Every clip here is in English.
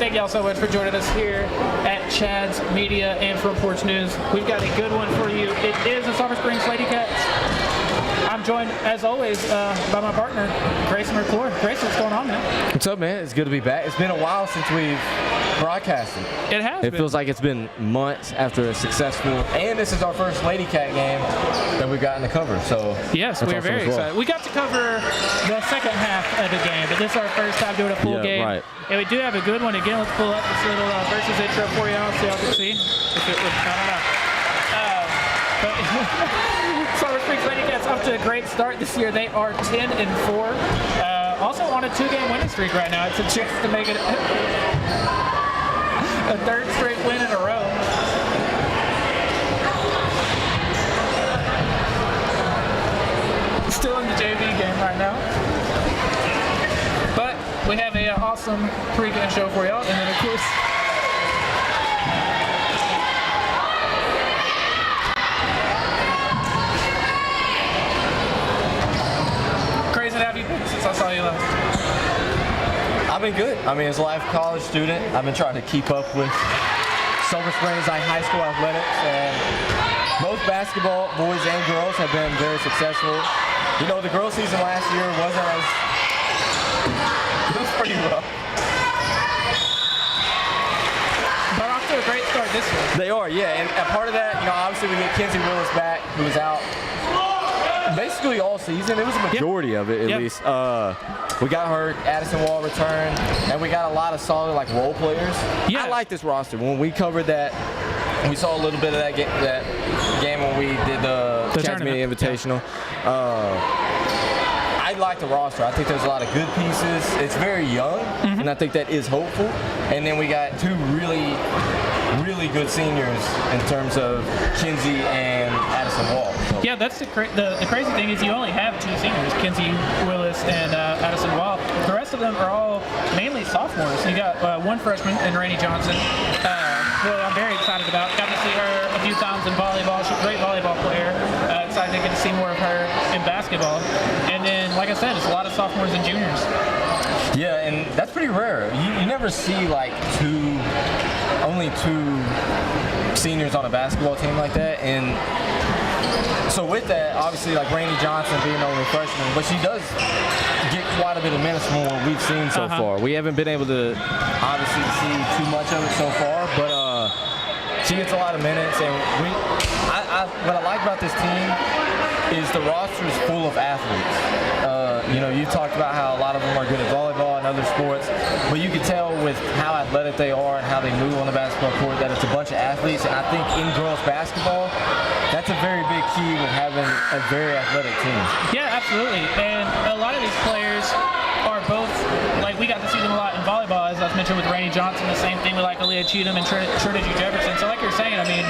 Thank y'all so much for joining us here at Chad's Media and Front Porch News. We've got a good one for you. It is the Sulphur Springs LadyCats. I'm joined, as always, by my partner, Grayson McClure. Grayson, what's going on, man? What's up, man? It's good to be back. It's been a while since we've broadcasted. It has been. It feels like it's been months after a successful, and this is our first LadyCat game that we've gotten to cover. So yes, we're very excited. We got to cover the second half of the game, but this is our first time doing a full game. Right. And we do have a good one. Again, let's pull up this little versus intro for y'all so y'all can see. If it was, I don't know. Sulphur Springs LadyCats off to a great start this year. They are 10-4. Also on a 2-game winning streak right now. It's a chance to make it a third straight win in a row. Still in the JV game right now. But we have an awesome pregame show for y'all. And then, of course, have you been since I saw you last? I've been good. I mean, as a life college student, I've been trying to keep up with Sulphur Springs high school athletics, and both basketball, boys and girls, have been very successful. You know, the girls' season last year wasn't as, it was pretty rough. But off to a great start this year. They are, yeah, and part of that, you know, obviously we get Kinsey Willis back, who was out basically all season. It was a majority of it, at least. We got her, Addison Wall returned, and we got a lot of solid role players. Yeah. I like this roster. When we covered that, we saw a little bit of that game when we did the Chad's Media Invitational. I like the roster. I think there's a lot of good pieces. It's very young, and I think that is hopeful. And then we got two really good seniors in terms of Kinsey and Addison Wall. So. Yeah, that's the crazy thing is you only have two seniors, Kinsey Willis and Addison Wall. The rest of them are all mainly sophomores. You got one freshman in Rainey Johnson, who I'm very excited about. Got to see her a few times in volleyball. She's a great volleyball player. Excited to get to see more of her in basketball. And then, like I said, it's a lot of sophomores and juniors. Yeah, and that's pretty rare. You never see only two seniors on a basketball team like that. And so with that, obviously Rainey Johnson being only freshman, but she does get quite a bit of minutes from what we've seen so far. We haven't been able to obviously see too much of it so far, but she gets a lot of minutes. And what I like about this team is the roster is full of athletes. You know, you talked about how a lot of them are good at volleyball and other sports, but you can tell with how athletic they are and how they move on the basketball court that it's a bunch of athletes. And I think in girls basketball, that's a very big key with having a very athletic team. Yeah, absolutely. And a lot of these players are both, we got to see them a lot in volleyball, as I was mentioned with Rainey Johnson, the same thing with Aaliyah Cheatham and Trinity Jefferson. So like you're saying, I mean,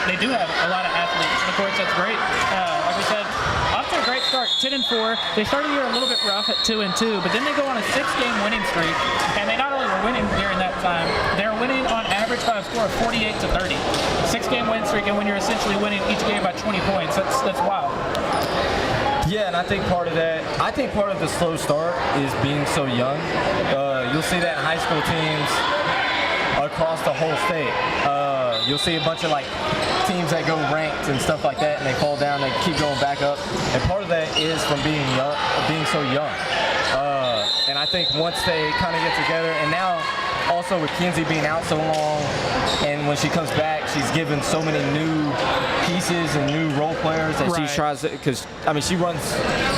they do have a lot of athletes. Of course, that's great. Like we said, off to a great start, 10-4. They started the year a little bit rough at 2-2, but then they go on a 6-game winning streak, and they not only were winning during that time, they're winning on average by a score of 48-30. 6-game win streak, and when you're essentially winning each game by 20 points, that's wild. Yeah, and I think part of the slow start is being so young. You'll see that in high school teams across the whole state. You'll see a bunch of teams that go ranked and stuff like that, and they fall down, they keep going back up. And part of that is from being so young. And I think once they kind of get together, and now also with Kinsey being out so long, and when she comes back, she's given so many new pieces and new role players that she tries to, because she runs.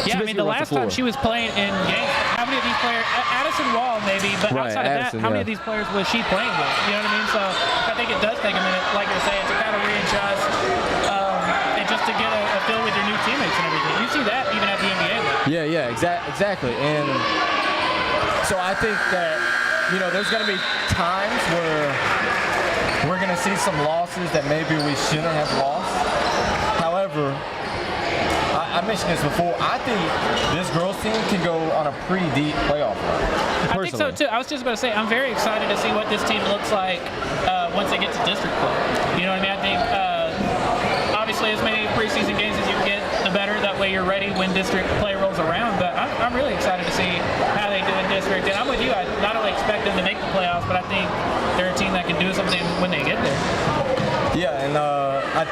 Yeah, I mean, the last time she was playing in games, how many of these players, Addison Wall maybe, but outside of that, how many of these players was she playing with? You know what I mean? So I think it does take a minute, like you're saying, to kind of readjust and just to get a feel with your new teammates and everything. You see that even at the NBA level. Yeah, exactly. And so I think that, there's going to be times where we're going to see some losses that maybe we shouldn't have lost. However, I mentioned this before, I think this girls team can go on a pretty deep playoff run. I think so too. I was just about to say, I'm very excited to see what this team looks like once they get to district play. You know what I mean? I think obviously as many preseason games as you get, the better. That way you're ready when district play rolls around. But I'm really excited to see how they do in district. district. And I'm with you. I not only expect them to make the playoffs, but I think they're a team that can do something when they get there. Yeah, and I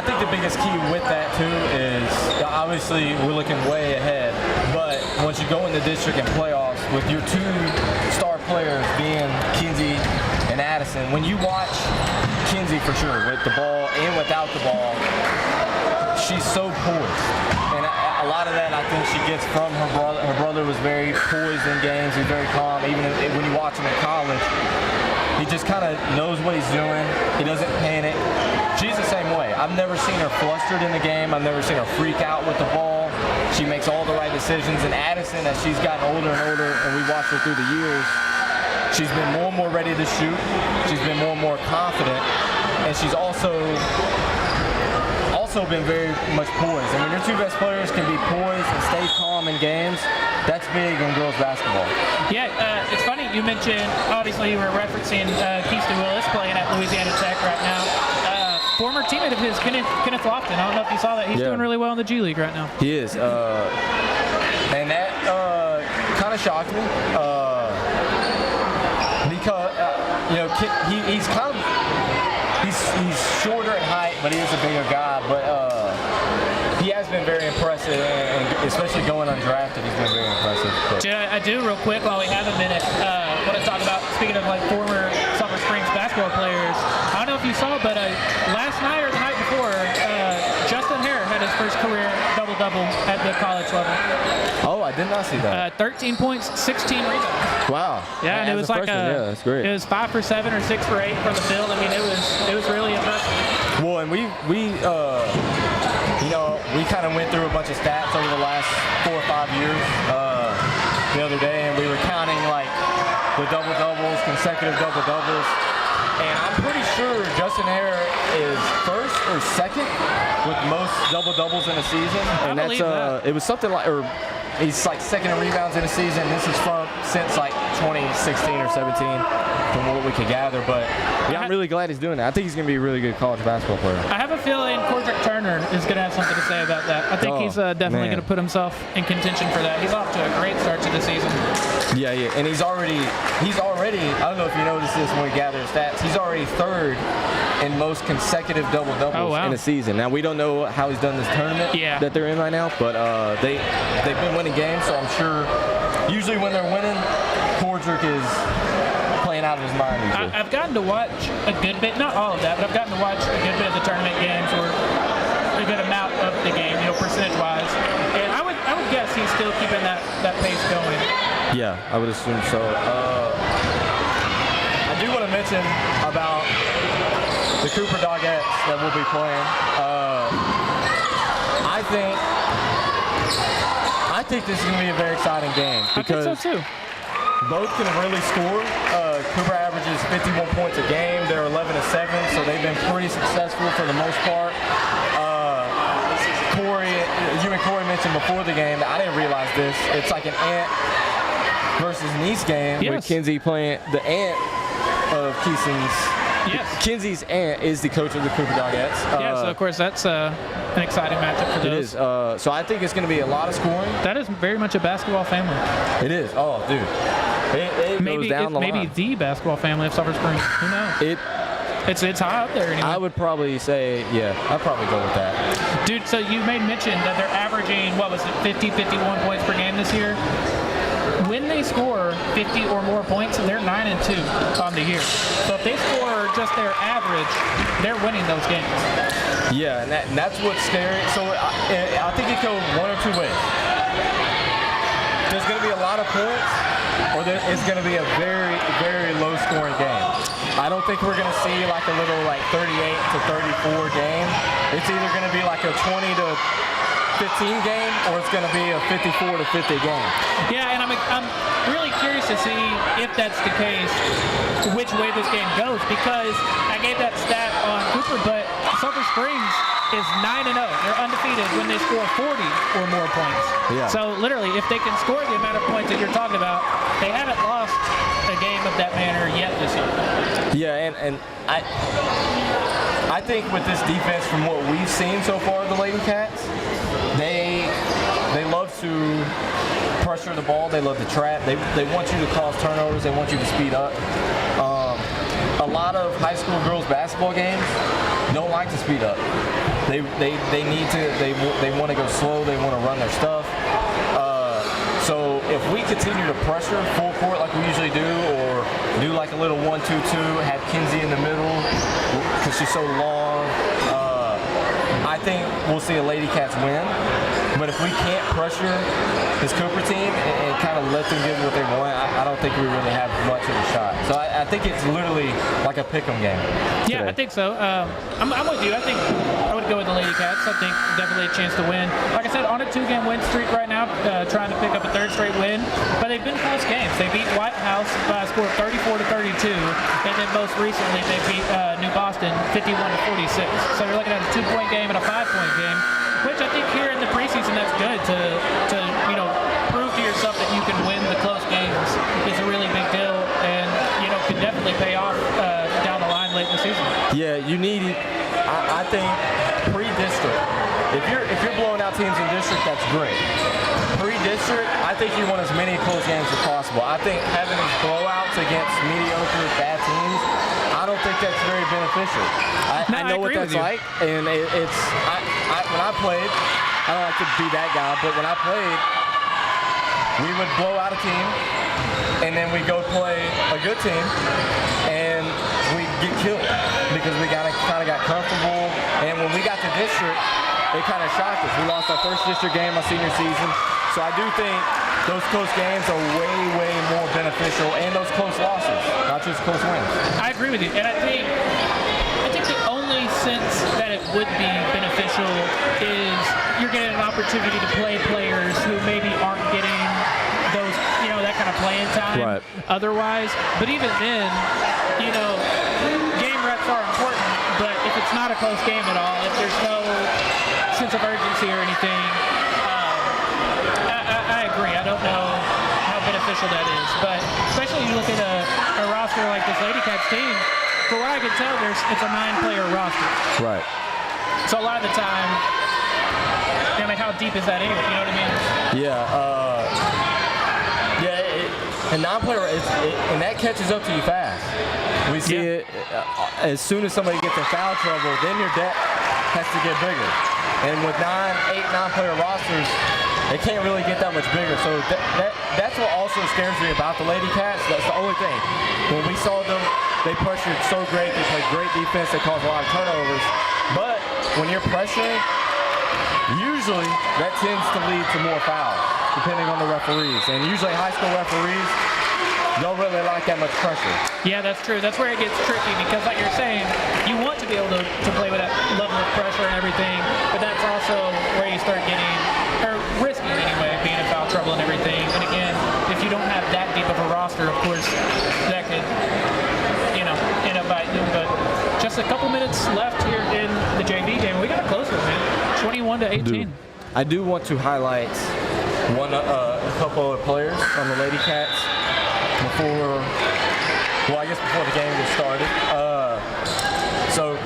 think the biggest key with that too is obviously we're looking way ahead, but once you go in the district and playoffs with your two star players being Kinsey and Addison, when you watch Kinsey for sure with the ball and without the ball, she's so poised. And a lot of that I think she gets from her brother. Her brother was very poised in games. He's very calm. Even when you watch him in college, he just kind of knows what he's doing. He doesn't panic. She's the same way. I've never seen her flustered in the game. I've never seen her freak out with the ball. She makes all the right decisions. And Addison, as she's gotten older and older, and we watched her through the years, she's been more and more ready to shoot. She's been more and more confident. And she's also been very much poised. And when your two best players can be poised and stay calm in games, that's big in girls basketball. Yeah, it's funny you mentioned, obviously you were referencing Keisha Willis playing at Louisiana Tech right now. Former teammate of his, Kenneth Lofton. I don't know if you saw that. He's doing really well in the G League right now. He is. And that kind of shocked me because, he's kind of, he's shorter in height, but he is a bigger guy. But he has been very impressive, and especially going undrafted, he's been very impressive. But. I do, real quick, while we have a minute, want to talk about, speaking of like former Sulphur Springs basketball players, I don't know if you saw, but last night or the night before, Justin Hare had his first career double-double at the college level. Oh, I did not see that. 13 points, 16 rebounds. Wow. Yeah, and it was like that's great. It was 5 for 7 or 6 for 8 from the field. I mean, it was really impressive. Well, and we kind of went through a bunch of stats over the last 4 or 5 years the other day, and we were counting like the double-doubles, consecutive double-doubles, and I'm pretty sure Justin Hare is first or second with most double-doubles in a season. And I believe that. It was something like, or he's like second in rebounds in a season. This is since like 2016 or 17 from what we could gather, but yeah, I'm really glad he's doing that. I think he's going to be a really good college basketball player. I have a feeling Cordrick Turner is going to have something to say about that. I think he's definitely going to put himself in contention for that. He's off to a great start to the season. Yeah, and he's already, I don't know if you noticed this when we gather stats, he's already third in most consecutive double-doubles in a season. Now, we don't know how he's done this tournament that they're in right now, but they've been winning games, so I'm sure usually when they're winning, Cordrick is playing out of his mind usually. I've gotten to watch a good bit, not all of that, but I've gotten to watch a good bit of the tournament games, or a good amount of the game, percentage-wise. And I would guess he's still keeping that pace going. Yeah, I would assume so. I do want to mention about the Cooper Dogettes that we'll be playing. I think this is going to be a very exciting game because I think so too. Both can really score. Cooper averages 51 points a game. They're 11-7, so they've been pretty successful for the most part. You and Corey mentioned before the game that I didn't realize this. It's like an aunt versus niece game with Kinsey playing the aunt of Keeson's. Yes. Kinsey's aunt is the coach of the Cooper Dogettes. So of course that's an exciting matchup for those. It is. So I think it's going to be a lot of scoring. That is very much a basketball family. It is. Oh, dude. It goes down the line. Maybe the basketball family of Sulphur Springs. Who knows? It's high up there anyway. I would probably say, I'd probably go with that. Dude, so you made mention that they're averaging, 50, 51 points per game this year. When they score 50 or more points, they're 9-2 on the year. So if they score just their average, they're winning those games. Yeah, and that's what's scary. So I think it goes one or two ways. There's going to be a lot of points, or it's going to be a very, very low-scoring game. I don't think we're going to see like a little 38-34 game. It's either going to be like a 20-15 game, or it's going to be a 54-50 game. Yeah, and I'm really curious to see if that's the case, which way this game goes, because I gave that stat on Cooper, but Sulphur Springs is 9-0. They're undefeated when they score 40 or more points. Yeah. So literally, if they can score the amount of points that you're talking about, they haven't lost a game of that manner yet this year. Yeah, and I think with this defense, from what we've seen so far, the LadyCats, they love to pressure the ball. They love to trap. They want you to cause turnovers. They want you to speed up. A lot of high school girls basketball games don't like to speed up. They need to. They want to go slow. They want to run their stuff. So if we continue to pressure full court like we usually do, or do like a little 1-2-2, have Kinsey in the middle because she's so long, I think we'll see a LadyCats win. But if we can't pressure this Cooper team and kind of let them get what they want, I don't think we really have much of a shot. So I think it's literally like a pick'em game. Yeah, today. I think so. I'm with you. I think I would go with the LadyCats. I think definitely a chance to win. Like I said, on a 2-game win streak right now, trying to pick up a 3rd straight win. But they've been close games. They beat White House by a score of 34-32, and then most recently they beat New Boston 51-46. So you're looking at a 2-point game and a 5-point game, which I think here in the preseason that's good to prove to yourself that you can win the close games is a really big deal, and could definitely pay off down the line late in the season. Yeah, you need. I think pre-district. If you're blowing out teams in district, that's great. Pre-district, I think you want as many close games as possible. I think having these blowouts against mediocre, bad teams, I don't think that's very beneficial. I know what that's like, and it's. When I played, I don't like to be that guy, but when I played, we would blow out a team, and then we go play a good team, and we get killed because we kind of got comfortable. And when we got to district, it kind of shocked us. We lost our first district game my senior season, so I do think those close games are way more beneficial, and those close losses, not just close wins. I agree with you, and I think the only sense that it would be beneficial is you're getting an opportunity to play players who maybe aren't getting those, that kind of playing time otherwise. But even then, game reps are important, but if it's not a close game at all, if there's no sense of urgency or anything, I agree. I don't know how beneficial that is, but especially you look at a roster like this LadyCats team, for what I can tell, it's a 9-player roster. Right. So a lot of the time, how deep is that anyway? You know what I mean? Yeah. A 9-player, and that catches up to you fast. We see it as soon as somebody gets in foul trouble, then your depth has to get bigger. And with 9-player rosters, they can't really get that much bigger. So that's what also scares me about the LadyCats. That's the only thing. When we saw them, they pressured so great. They played great defense. They caused a lot of turnovers. But when you're pressuring, usually that tends to lead to more fouls, depending on the referees. And usually high school referees don't really like that much pressure. Yeah, that's true. That's where it gets tricky because, like you're saying, you want to be able to play with that level of pressure and everything, but that's also where you start getting, or risking anyway, being in foul trouble and everything. And again, if you don't have that deep of a roster, of course, that could, end up biting you. But just a couple minutes left here in the JV game. We got a close one, man. 21-18. I do want to highlight a couple of players on the LadyCats before the game gets started. So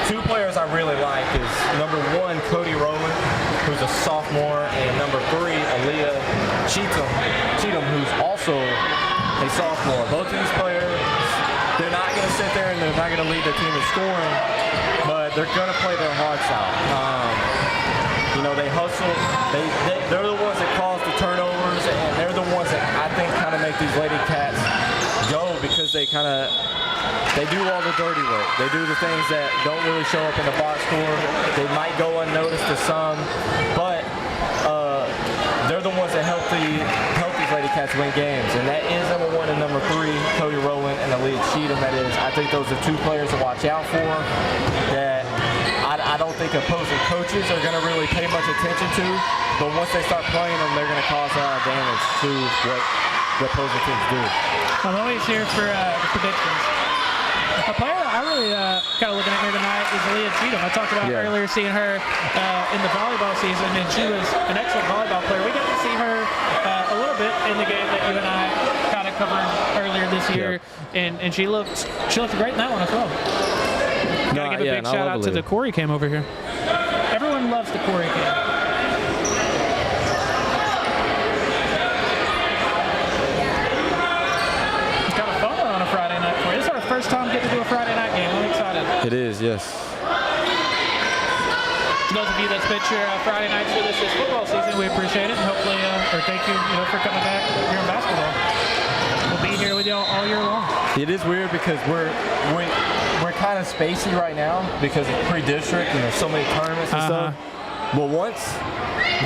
2 players I really like is number 1, Cody Rowland, who's a sophomore, and number 3, Aaliyah Cheatham, who's also a sophomore. Both of these players, they're not going to sit there and they're not going to lead their team in scoring, but they're going to play their hearts out. They hustle. They're the ones that cause the turnovers, and they're the ones that I think kind of make these LadyCats go because they do all the dirty work. They do the things that don't really show up in the box score. They might go unnoticed to some, but they're the ones that help these LadyCats win games, and that is number 1 and number 3, Cody Rowland and Aaliyah Cheatham. That is, I think those are 2 players to watch out for. That I don't think opposing coaches are going to really pay much attention to, but once they start playing them, they're going to cause a lot of damage to what the opposing teams do. I'm always here for the predictions. A player I really kind of looking at here tonight is Aaliyah Cheatham. I talked about earlier seeing her in the volleyball season, and she was an excellent volleyball player. We got to see her a little bit in the game that you and I kind of covered earlier this year, and she looked great in that one as well. Gotta give a big shout out to the Corey cam over here. Everyone loves the Corey cam. It is, yes. For those of you that spent your Friday nights with us this football season, we appreciate it. And hopefully, or thank you, for coming back here in basketball. We'll be here with y'all all year long. It is weird because we're kind of spacey right now because it's pre-district and there's so many tournaments and stuff. But once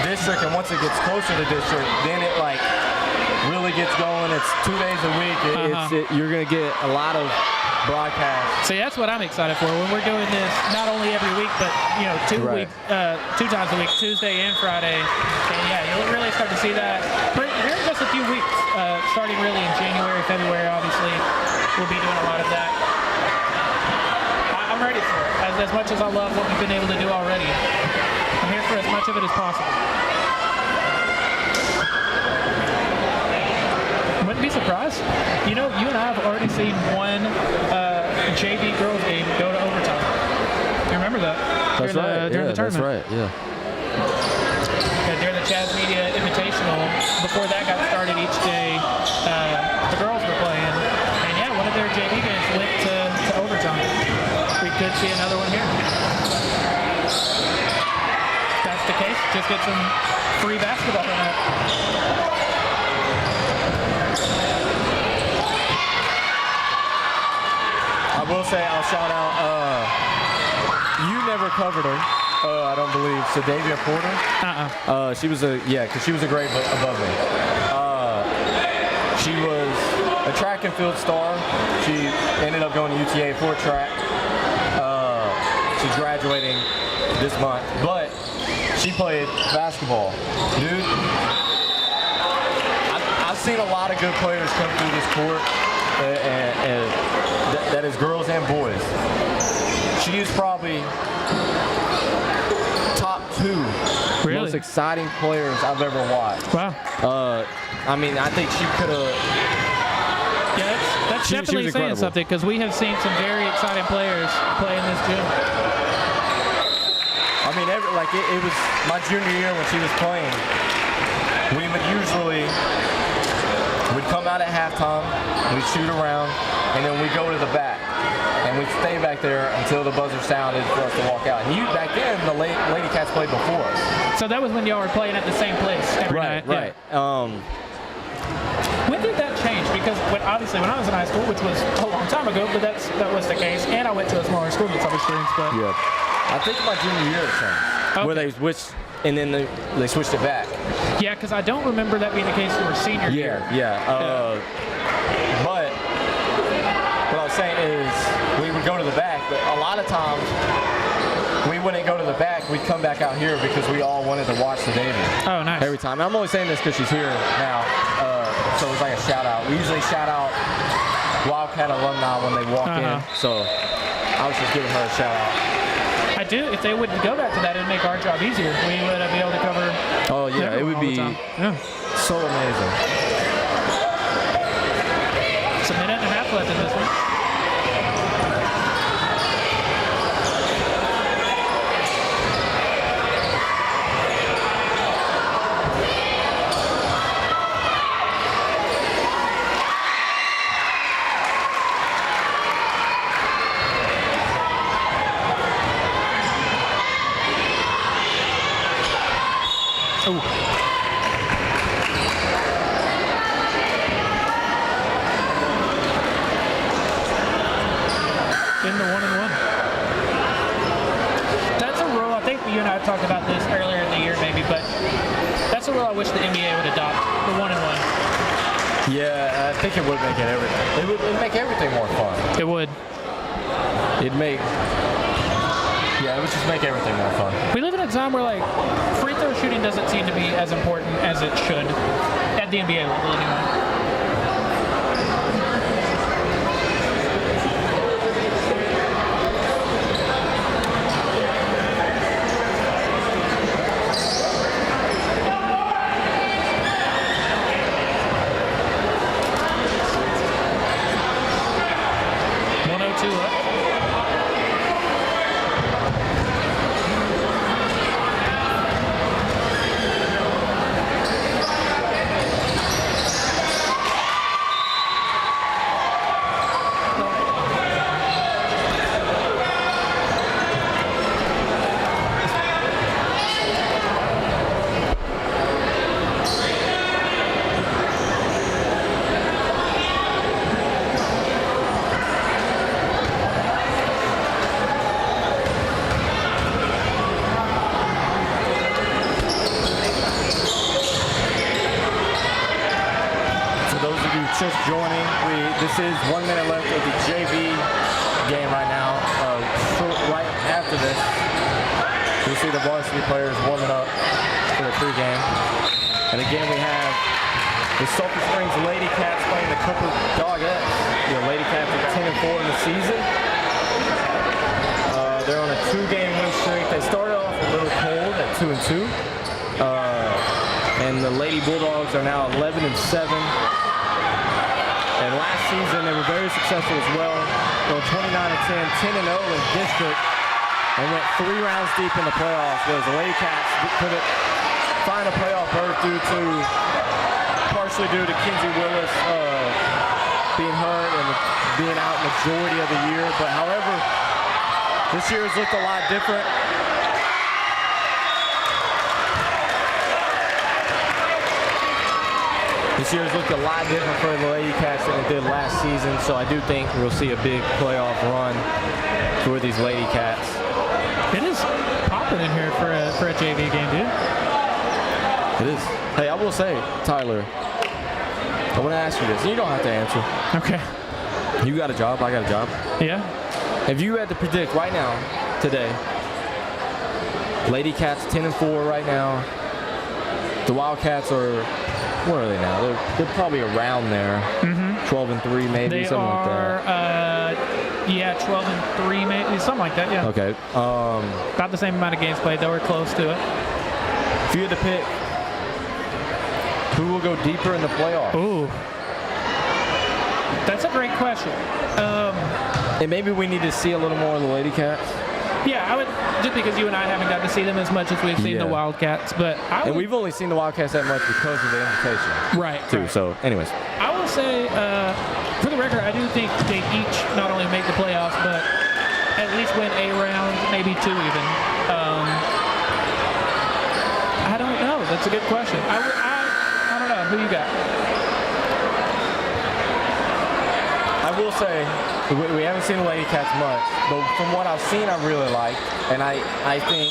district and once it gets closer to district, then it like really gets going. It's 2 days a week. You're gonna get a lot of broadcasts. See, that's what I'm excited for. When we're doing this, not only every week, but 2 times a week, Tuesday and Friday. And yeah, you'll really start to see that here in just a few weeks, starting really in January, February. Obviously, we'll be doing a lot of that. I'm ready for it. As much as I love what we've been able to do already, I'm here for as much of it as possible. Wouldn't be surprised. You and I have already seen one JV girls game go to overtime. You remember that? That's right. During the tournament. That's right. Yeah. During the Chaz Media Invitational, before that got started each day, the girls were playing, and yeah, one of their JV games went to overtime. We could see another one here. If that's the case, just get some free basketball tonight. I will say, I'll shout out, you never covered her, I don't believe, Sadavia Porter. She was because she was a grade above me. She was a track and field star. She ended up going to UTA for track. She's graduating this month, but she played basketball. Dude, I've seen a lot of good players come through this court, and that is girls and boys. She is probably top 2 most exciting players I've ever watched. Wow. I mean, I think she could have. Yeah, that's definitely saying something because we have seen some very exciting players play in this gym. I mean, it was my junior year when she was playing. We would we'd come out at halftime, we'd shoot around, and then we'd go to the back. And we'd stay back there until the buzzer sounded for us to walk out. And back then, the LadyCats played before us. So that was when y'all were playing at the same place every night? Right. Yeah. When did that change? Because obviously when I was in high school, which was a long time ago, but that was the case, and I went to a smaller school than some experience. But yeah, I think my junior year it changed, where they switched, and then they switched it back. Yeah, because I don't remember that being the case for senior year. But what I was saying is we would go to the back, but a lot of times we wouldn't go to the back. We'd come back out here because we all wanted to watch the Navy. Oh, nice. Every time. And I'm only saying this because she's here now, so it's like a shout out. We usually shout out Wildcat alumni when they walk in, so I was just giving her a shout out. I do. If they would go back to that, it would make our job easier. We would be able to cover. Oh yeah, it would be so amazing. It's a minute and a half left in this one. In the 1-and-1. That's a rule. I think you and I talked about this earlier in the year, maybe, but that's a rule I wish the NBA would adopt. The 1-and-1. Yeah, I think it would make it would make everything more fun. It would. It would just make everything more fun. We live in a time where free throw shooting doesn't seem to be as important as it should at the NBA level anyway. just joining, this is 1 minute left of the JV game right now. Right after this, you'll see the varsity players warming up for the pregame. And again, we have the Sulphur Springs LadyCats playing the Bulldogs. The LadyCats are 10-4 in the season. They're on a 2-game win streak. They started off a little cold at 2-2. And the Lady Bulldogs are now 11-7. And last season, they were very successful as well. They were 29-10, 10-0 in district, and went 3 rounds deep in the playoffs, whereas the LadyCats couldn't find a playoff berth partially due to Kinsey Willis being hurt and being out majority of the year. But however, this year has looked a lot different. This year has looked a lot different for the LadyCats than it did last season, so I do think we'll see a big playoff run for these LadyCats. It is popping in here for a JV game, dude. It is. Hey, I will say, Tyler, I want to ask you this. You don't have to answer. Okay. You got a job, I got a job. Yeah. If you had to predict right now, today, LadyCats 10-4 right now, the Wildcats are, where are they now? They're probably around there. 12-3 maybe, something like that. Yeah, 12-3 maybe, something like that, yeah. Okay. About the same amount of games played, though we're close to it. If you had to pick, who will go deeper in the playoffs? Ooh. That's a great question. And maybe we need to see a little more of the LadyCats. Yeah, I would, just because you and I haven't gotten to see them as much as we've seen the Wildcats, but and we've only seen the Wildcats that much because of the invitation. Right. Too. Right. So, anyways. I will say, for the record, I do think they each not only make the playoffs, but at least win a round, maybe 2 even. I don't know. That's a good question. I don't know. Who you got? I will say, we haven't seen the LadyCats much, but from what I've seen, I really like. And I think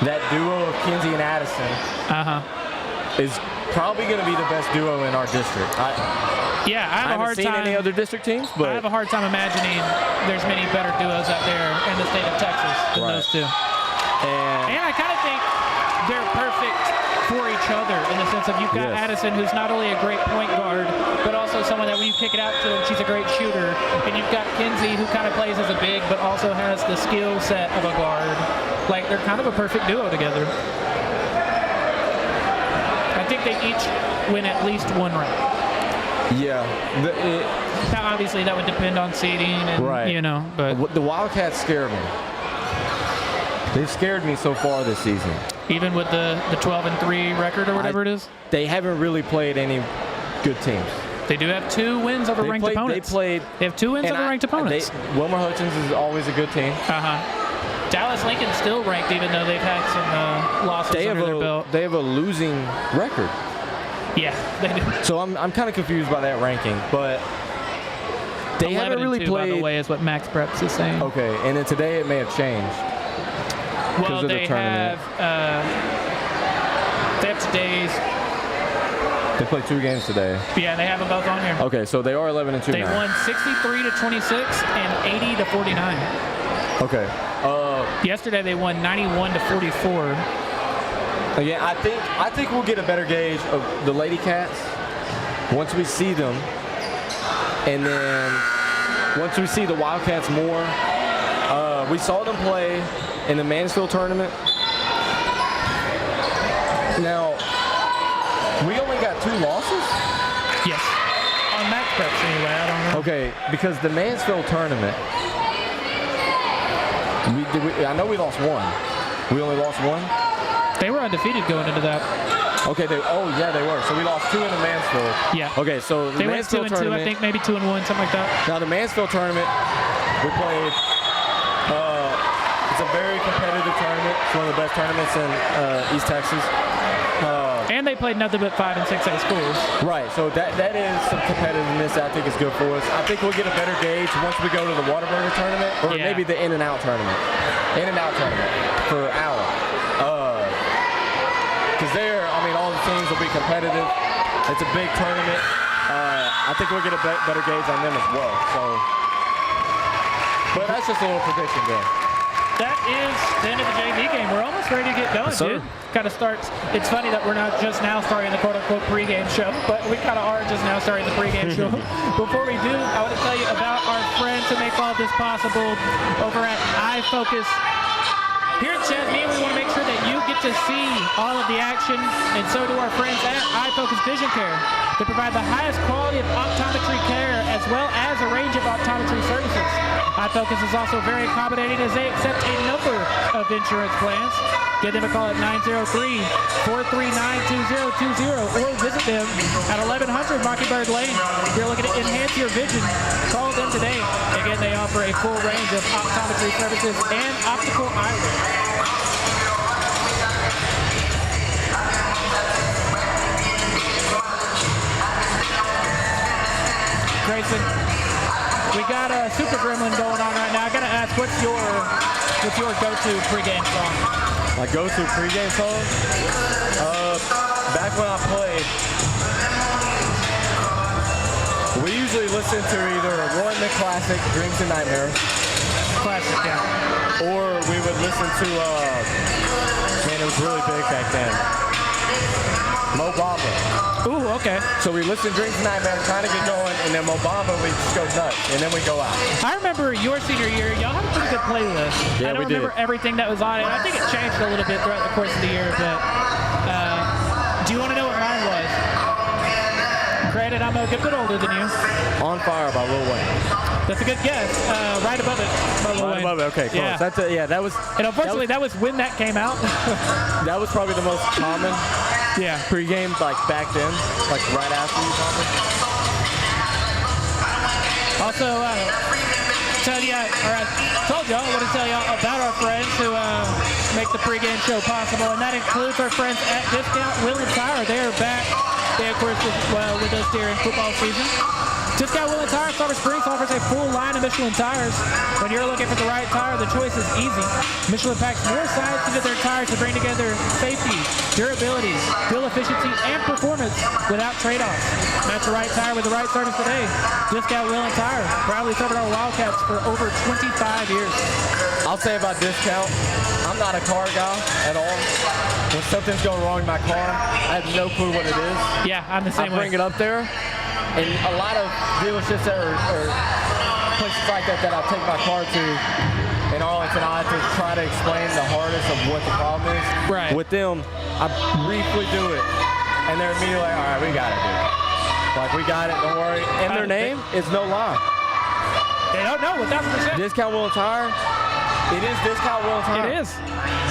that duo of Kinsey and Addison is probably going to be the best duo in our district. I haven't seen any other district teams, but I have a hard time imagining there's many better duos out there in the state of Texas than those two. And I kind of think they're perfect for each other in the sense of you've got Addison, who's not only a great point guard, but also someone that when you kick it out to him, she's a great shooter. And you've got Kinsey, who kind of plays as a big, but also has the skill set of a guard. Like, they're kind of a perfect duo together. I think they each win at least 1 round. Yeah. Now, obviously, that would depend on seeding and, but the Wildcats scare me. They've scared me so far this season. Even with the 12-3 record or whatever it is? They haven't really played any good teams. They do have 2 wins over ranked opponents. They have 2 wins over ranked opponents. Wilmer Hutchins is always a good team. Dallas Lincoln's still ranked, even though they've had some losses under their belt. They have a losing record. Yeah, they do. So I'm kind of confused by that ranking, but they haven't really played. By the way, is what Max Preps is saying. Okay, and then today it may have changed. Well, they have today's. They played 2 games today. Yeah, they have them both on here. Okay, so they are 11-2 They now. won 63-26 and 80-49. Okay. Yesterday they won 91-44. Again, I think we'll get a better gauge of the LadyCats once we see them, and then once we see the Wildcats more. We saw them play in the Mansfield tournament. Now, we only got 2 losses? Yes. On Max Preps anyway, I don't know. Okay, because the Mansfield tournament, I know we lost 1. We only lost 1? They were undefeated going into that. Okay, they were. So we lost 2 in the Mansfield. Yeah. Okay, so the Mansfield tournament. They went 2-2, I think, maybe 2-1, something like that. Now, the Mansfield tournament, we played. It's a very competitive tournament. It's one of the best tournaments in East Texas. And they played nothing but 5 and 6A schools. Right, so that is some competitiveness I think is good for us. I think we'll get a better gauge once we go to the Whataburger tournament, or maybe the In-N-Out tournament. In-N-Out tournament for Allen. Because there, all the teams will be competitive. It's a big tournament. I think we'll get a better gauge on them as well. So, but that's just a little prediction there. That is the end of the JV game. We're almost ready to get going, dude. Kind of starts. It's funny that we're not just now starting the quote-unquote pregame show, but we kind of are just now starting the pregame show. Before we do, I want to tell you about our friends who make all this possible over at iFocus. Here at Chesney, we want to make sure that you get to see all of the action, and so do our friends at iFocus Vision Care. They provide the highest quality of optometry care as well as a range of optometry services. iFocus is also very accommodating as they accept a number of insurance plans. Give them a call at 903-439-2020 or visit them at 1100 Mockingbird Lane. If you're looking to enhance your vision, call them today. Again, they offer a full range of optometry services and optical eyewear. Grayson, we got a Super Gremlin going on right now. I gotta ask, what's your go-to pregame song? My go-to pregame song? Back when I played, we usually listen to either Roy and the Classic, Dreams and Nightmares. Classic, yeah. Or we would listen to, man, it was really big back then. Mo Bamba. Ooh, okay. So we listen to Dreams and Nightmares, trying to get going, and then Mo Bamba, we just go nuts, and then we go out. I remember your senior year, y'all had a pretty good playlist. Yeah, I don't remember everything that was on it. I think it changed a little bit throughout the course of the year, but do you want to know what mine was? Granted, I'm a good bit older than you. On Fire by Lil Wayne. That's a good guess. Right above it by Lil Wayne. Above it, okay, close. Yeah. That was... And unfortunately, that was when that came out. That was probably the most common pregame, like back then, like right after you probably. Also, told y'all, I want to tell y'all about our friends who make the pregame show possible, and that includes our friends at Discount Wheel and Tire. They are back. They, of course, with us during football season. Discount Wheel and Tire, Sulphur Springs offers a full line of Michelin tires. When you're looking for the right tire, the choice is easy. Michelin packs more science into their tires to bring together safety, durability, fuel efficiency, and performance without trade-offs. Match the right tire with the right service today. Discount Wheel and Tire, proudly serving our Wildcats for over 25 years. I'll say about Discount, I'm not a car guy at all. When something's going wrong in my car, I have no clue what it is. Yeah, I'm the same way. I bring it up there. And a lot of dealerships or places like that I'll take my car to in Arlington, I have to try to explain the hardest of what the problem is. Right. With them, I briefly do it, and they're immediately like, all right, we got it, dude. Like, we got it, don't worry. And their name is no lie. They don't know, 1,000%. Discount Wheel and Tire. It is Discount Wheel and Tire. It is.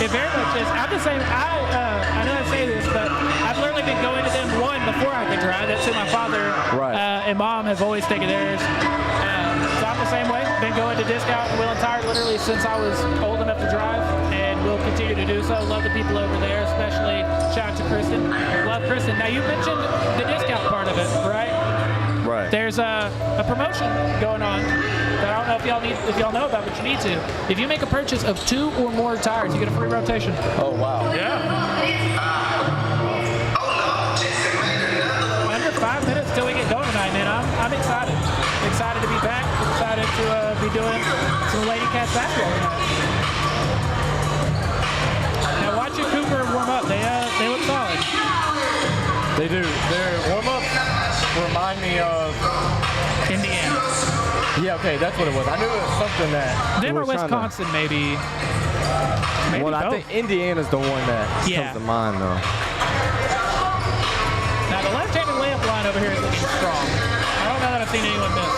It very much is. I'm the same. I know I say this, but I've literally been going to them, one, before I could drive. That's who my father and mom have always taken theirs. So I'm the same way. Been going to Discount Wheel and Tire literally since I was old enough to drive, and will continue to do so. Love the people over there, especially shout out to Kristen. Love Kristen. Now, you mentioned the discount part of it, right? Right. There's a promotion going on that I don't know if y'all know about, but you need to. If you make a purchase of 2 or more tires, you get a free rotation. Oh, wow. Yeah. Under 5 minutes till we get going tonight, man. I'm excited. Excited to be back. Excited to be doing some LadyCats basketball tonight. Now watching Cooper warm up, they look solid. They do. Their warm-ups remind me of Indiana. Yeah, okay, that's what it was. I knew it was something that... Them or Wisconsin, maybe. Well, I think Indiana's the one that comes to mind, though. Now, the left-handed layup line over here is looking strong. I don't know that I've seen anyone miss.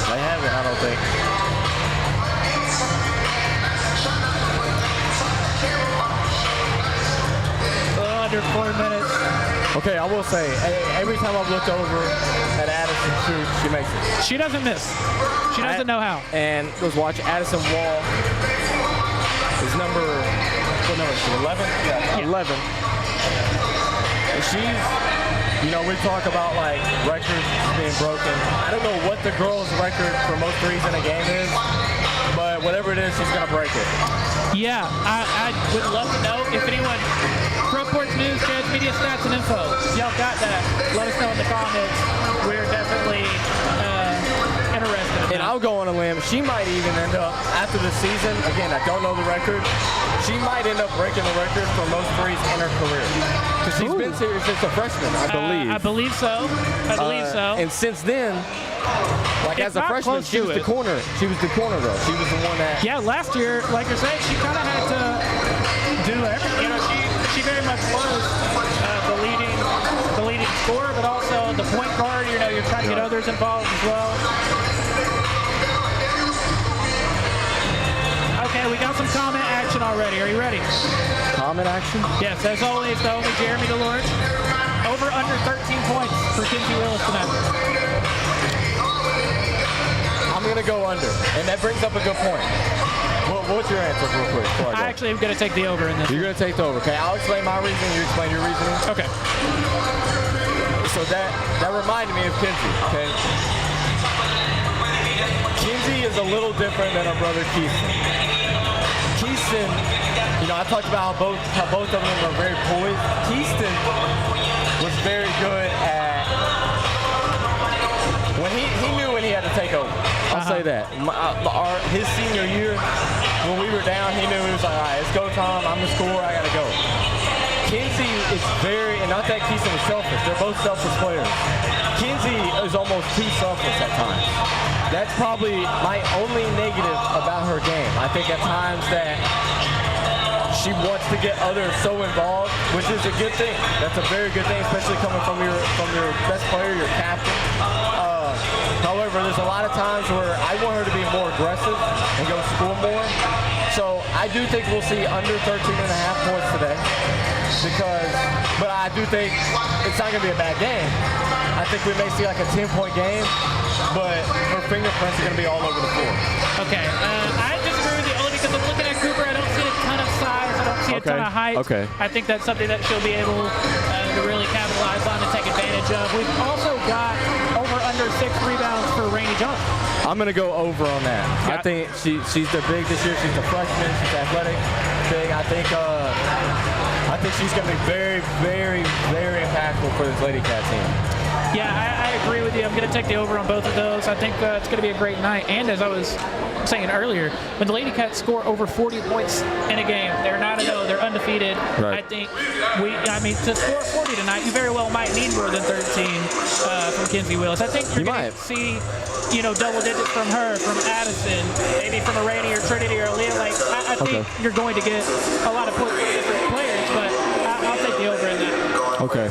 They haven't, I don't think. Under 4 minutes. Okay, I will say, every time I've looked over at Addison shoot, she makes it. She doesn't miss. She doesn't know how. And was watching Addison Wall. His number, what number is she, 11? Yeah, 11. And she's, you know, we talk about like records being broken. I don't know what the girl's record for most threes in a game is, but whatever it is, she's gonna break it. Yeah, I would love to know if anyone Front Porch News, Jazz Media Stats and Info. Y'all got that? Let us know in the comments. We're definitely interested in And I'll go on a limb. She might even end up, after the season, again, I don't know the record, she might end up breaking the record for most threes in her career. Because she's been here since a freshman, I believe. I believe so. And since then, like It's as a not freshman, close she to was it. the corner. She was the corner, though. She was the one that... Yeah, last year, like you're saying, she kind of had to do everything. You know, she very much was the leading scorer, but also the point guard. You know, you're trying to get others involved as well. Okay, we got some comment action already. Are you ready? Comment action? Yes, as always, the only Jeremy DeLorge. Over under 13 points for Kinsey Willis tonight. I'm going to go under. And that brings up a good point. What's your answer real quick? I actually am going to take the over in this. You're going to take the over. Okay, I'll explain my reasoning. You explain your reasoning. Okay. So that reminded me of Kinsey, okay? Kinsey is a little different than her brother Keiston. Keiston, you know, I talked about how both of them are very poised. Keiston was very good at when he knew when he had to take over. I'll say that. His senior year, when we were down, he knew he was like, all right, it's go time. I'm the scorer. I got to go. Kinsey is very, and not that Keiston was selfish. They're both selfish players. Kinsey is almost too selfish at times. That's probably my only negative about her game. I think at times that she wants to get others so involved, which is a good thing. That's a very good thing, especially coming from your best player, your captain. However, there's a lot of times where I want her to be more aggressive and go score more. So I do think we'll see under 13.5 points today. But I do think it's not going to be a bad game. I think we may see like a 10-point game, but her fingerprints are going to be all over the floor. Okay. I disagree with you only because I'm looking at Cooper. I don't see a ton of size. I don't see a ton of height. Okay. I think that's something that she'll be able to really capitalize on and take advantage of. We've also got over under 6 rebounds for Rainey Johnson. I'm going to go over on that. Yeah. I think she's the big this year. She's the freshman. She's athletic, big. I think she's going to be very, very, very impactful for this LadyCats team. Yeah, I agree with you. I'm going to take the over on both of those. I think it's going to be a great night. And as I was saying earlier, when the LadyCats score over 40 points in a game, they're not 0, they're undefeated. Right. I think to score 40 tonight, you very well might need more than 13 from Kinsey Willis. I think you're going to see, double digits from her, from Addison, maybe from a Rainey or Trinity or Aaliyah. Like, I think you're going to get a lot of points from different players, but I'll take the over in that. Okay.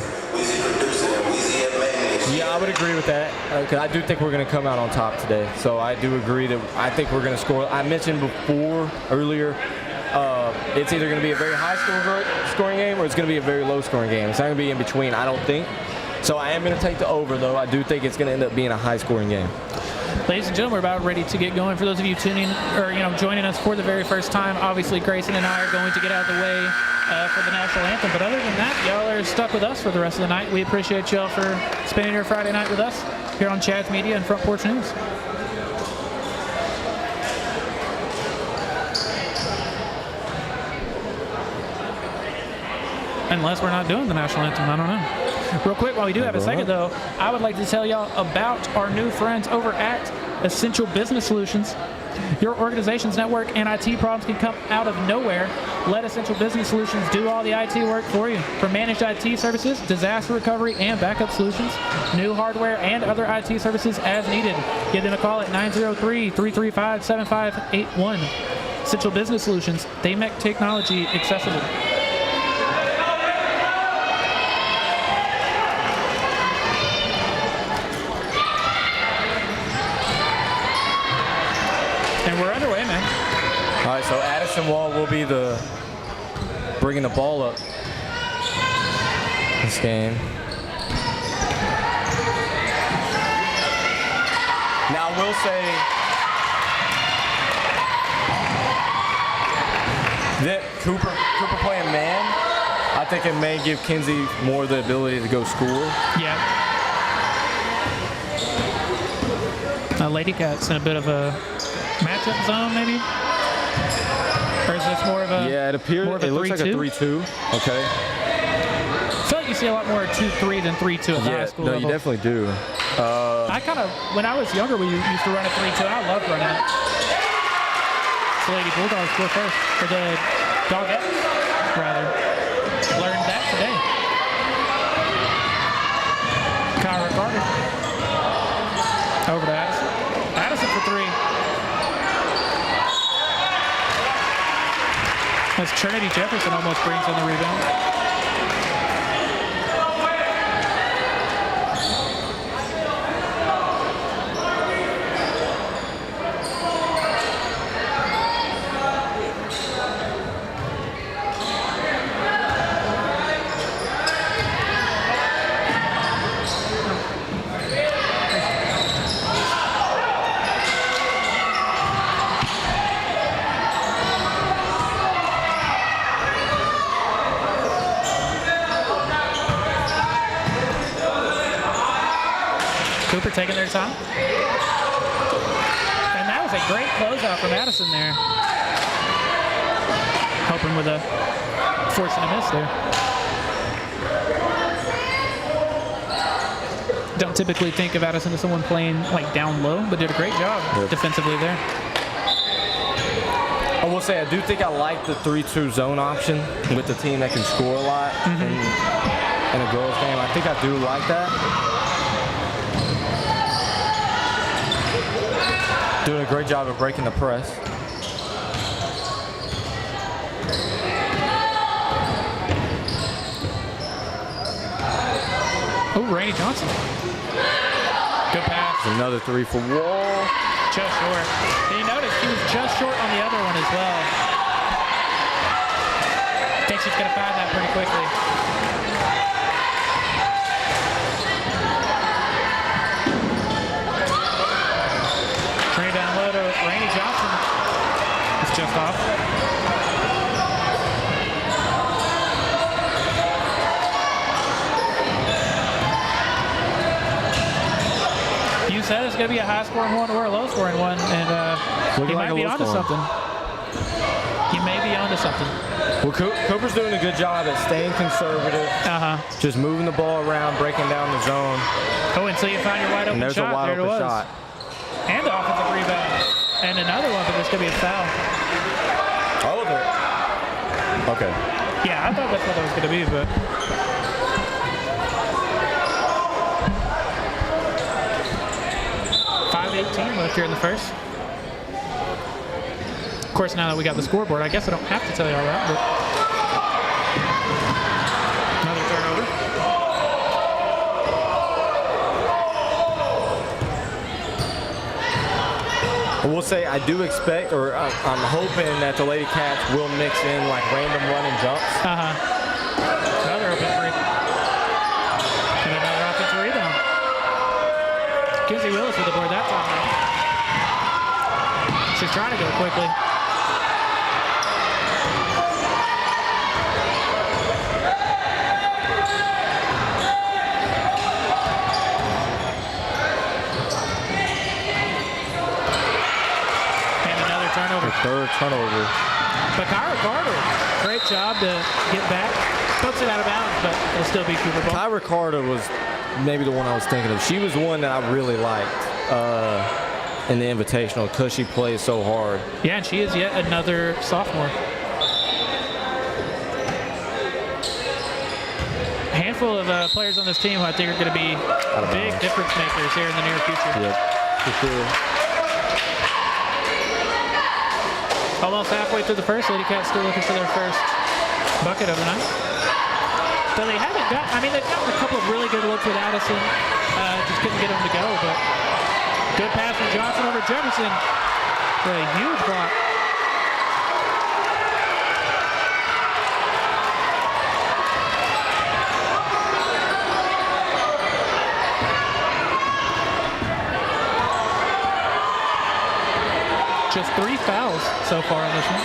Yeah, I would agree with that. I do think we're going to come out on top today. So I do agree that I think we're going to score. I mentioned earlier, it's either going to be a very high scoring game or it's going to be a very low scoring game. It's not going to be in between, I don't think. So I am going to take the over, though. I do think it's going to end up being a high scoring game. Ladies and gentlemen, we're about ready to get going. For those of you tuning or joining us for the very first time, obviously Grayson and I are going to get out of the way for the national anthem. But other than that, y'all are stuck with us for the rest of the night. We appreciate y'all for spending your Friday night with us here on Chad's Media and Front Porch News. Unless we're not doing the national anthem, I don't know. Real quick, while we do have a second, though, I would like to tell y'all about our new friends over at Essential Business Solutions. Your organization's network and IT problems can come out of nowhere. Let Essential Business Solutions do all the IT work for you. From managed IT services, disaster recovery, and backup solutions, new hardware, and other IT services as needed. Give them a call at 903-335-7581. Essential Business Solutions, they make technology accessible. And we're underway, man. All right, so Addison Wall will be bringing the ball up this game. Now, I will say that Cooper playing man, I think it may give Kinsey more the ability to go score. Yeah. LadyCats in a bit of a matchup zone, maybe? Or is this more of a it appears more of a it looks like a 3-2? 3-2. Okay. see a lot more 2-3 than 3-2 at the high school no, level. you definitely do. I kind of, when I was younger, we used to run a 3-2. I loved running it. The Lady Bulldogs score first, or the Dogettes, rather. Learned that today. Kyra Carter. Over to Addison. Addison for 3. As Trinity Jefferson almost brings in the rebound. Cooper taking their time. And that was a great closeout from Addison there. Hoping with a forcing a miss there. Don't typically think of Addison as someone playing like down low, but did a great job defensively there. I will say, I do think I like the 3-2 zone option with the team that can score a lot in a girls game. I think I do like that. Doing a great job of breaking the press. Oh, Rainey Johnson. Good pass. Another 3 for Wall. Just short. And you notice she was just short on the other one as well. I think she's going to find that pretty quickly. Train down low to Rainey Johnson. It's just off. You said it's going to be a high-scoring one or a low-scoring one, and you might be onto something. You may be onto something. Well, Cooper's doing a good job at staying conservative, just moving the ball around, breaking down the zone. Oh, until you find your wide-open shot. And there's a wide-open shot. And the offensive rebound. And another one, but there's going to be a foul. Oh, there. Okay. Yeah, I thought that's what it was going to be, but... 5:18 left here in the first. Of course, now that we got the scoreboard, I guess I don't have to tell you all that, but... Another turnover. I will say I do expect, or I'm hoping that the LadyCats will mix in like random running jumps. Another open three. And another offensive rebound. Kinsey Willis with the board that time. She's trying to go quickly. Turnover. Third turnover. But Kyra Carter, great job to get back. Puts it out of bounds, but it'll still be Cooper ball. Kyra Carter was maybe the one I was thinking of. She was one that I really liked in the Invitational because she plays so hard. Yeah, and she is yet another sophomore. A handful of players on this team who I think are going to be big difference makers here in the near future. Yep, for sure. Almost halfway through the first, LadyCats still looking for their first bucket of the night. So they haven't got, I mean, they've gotten a couple of really good looks with Addison. Just couldn't get them to go, but good pass from Johnson over Jefferson. For a huge block. Just 3 fouls so far on this one.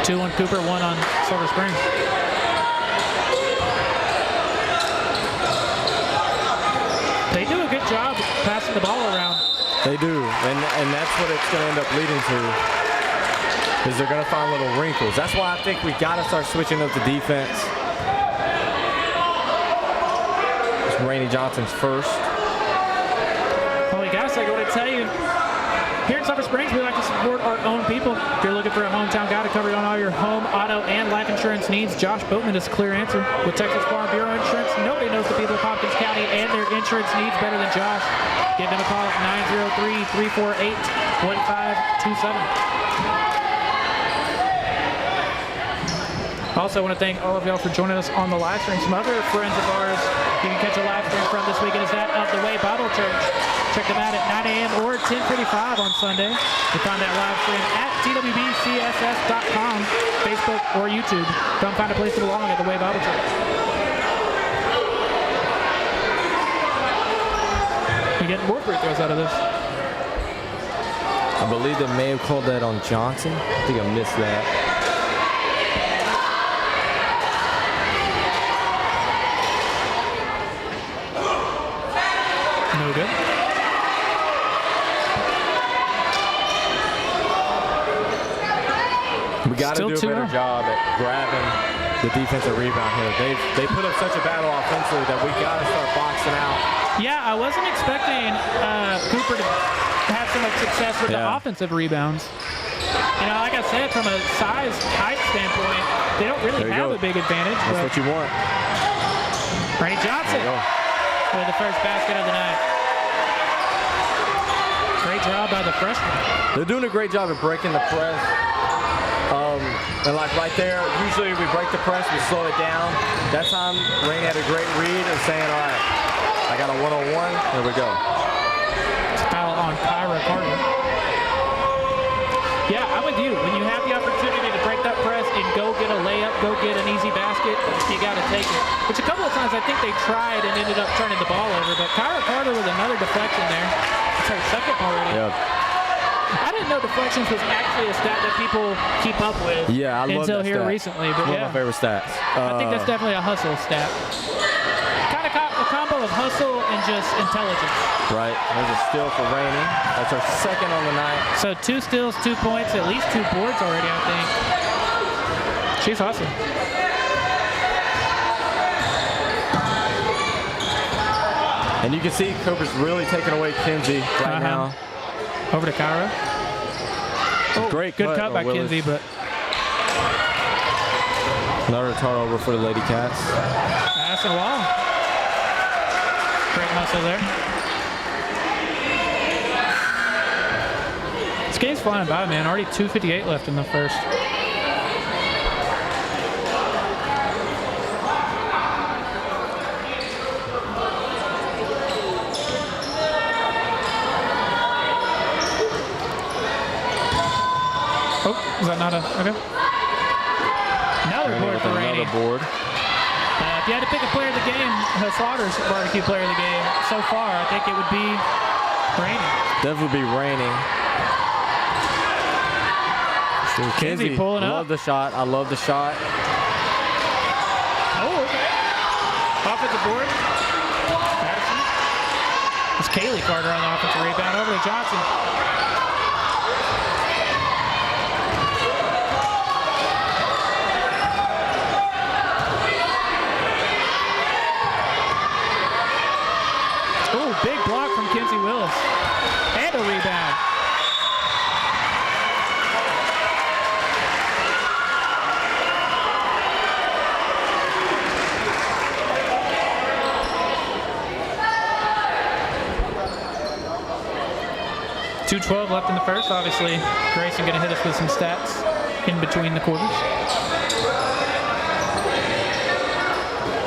2 on Cooper, 1 on Silver Spring. They do a good job passing the ball around. They do, and that's what it's going to end up leading to. is they're going to find little wrinkles. That's why I think we got to start switching up the defense. It's Rainey Johnson's first. Well, you guys, I got to tell you, here in Sulphur Springs, we like to support our own people. If you're looking for a hometown guy to cover on all your home, auto, and life insurance needs, Josh Boatman is a clear answer. With Texas Farm Bureau Insurance, nobody knows the people of Hopkins County and their insurance needs better than Josh. Give them a call at 903-348-1527. Also want to thank all of y'all for joining us on the live stream. Some other friends of ours you can catch a live stream from this weekend is that of the Way Bible Church. Check them out at 9 a.m. or 10:45 on Sunday. You find that live stream at twbcss.com, Facebook, or YouTube. Come find a place to belong at the Way Bible Church. You're getting more free throws out of this. I believe they may have called that on Johnson. I think I missed that. No good. We got to do a better job at grabbing the defensive rebound here. They put up such a battle offensively that we got to start boxing out. Yeah, I wasn't expecting Cooper to have so much success with the offensive rebounds. You know, like I said, from a size, height standpoint, they don't really have a big advantage. That's what you want. Rainey Johnson with the first basket of the night. Great job by the freshman. They're doing a great job of breaking the press. And like right there, usually we break the press, we slow it down. That time, Rainey had a great read and saying, all right, I got a one-on-one, there we go. Foul on Kyra Carter. Yeah, I'm with you. When you have the opportunity to break that press and go get a layup, go get an easy basket, you got to take it. Which a couple of times I think they tried and ended up turning the ball over, but Kyra Carter with another deflection there. It's her second already. Yep. I didn't know deflections was actually a stat that people keep up with. Yeah, I love until that here stat. recently. But One of my favorite stats. I think that's definitely a hustle stat. Kind of a combo of hustle and just intelligence. Right. There's a steal for Rainey. That's her second on the night. So 2 steals, 2 points, at least 2 boards already, I think. She's hustling. And you can see Cooper's really taking away Kinsey right now. Over to Kyra. Oh, great good cut by Kinsey, but another turnover for the LadyCats. pass and wall. Great hustle there. This game's flying by, man. Already 2:58 left in the first. Oh, is that not a, okay. Another board for Rainey. Another board. If you had to pick a player of the game, Slaughter's barbecue player of the game, so far, I think it would be Rainey. Definitely be Rainey. Kinsey pulling up. I love the shot. I love the shot. Oh, okay. Offensive board. Patterson. It's Kaylee Carter on the offensive rebound over to Johnson. Big block from Kinsey Willis. And a rebound. .212 left in the first. Obviously, Grayson going to hit us with some stats in between the quarters.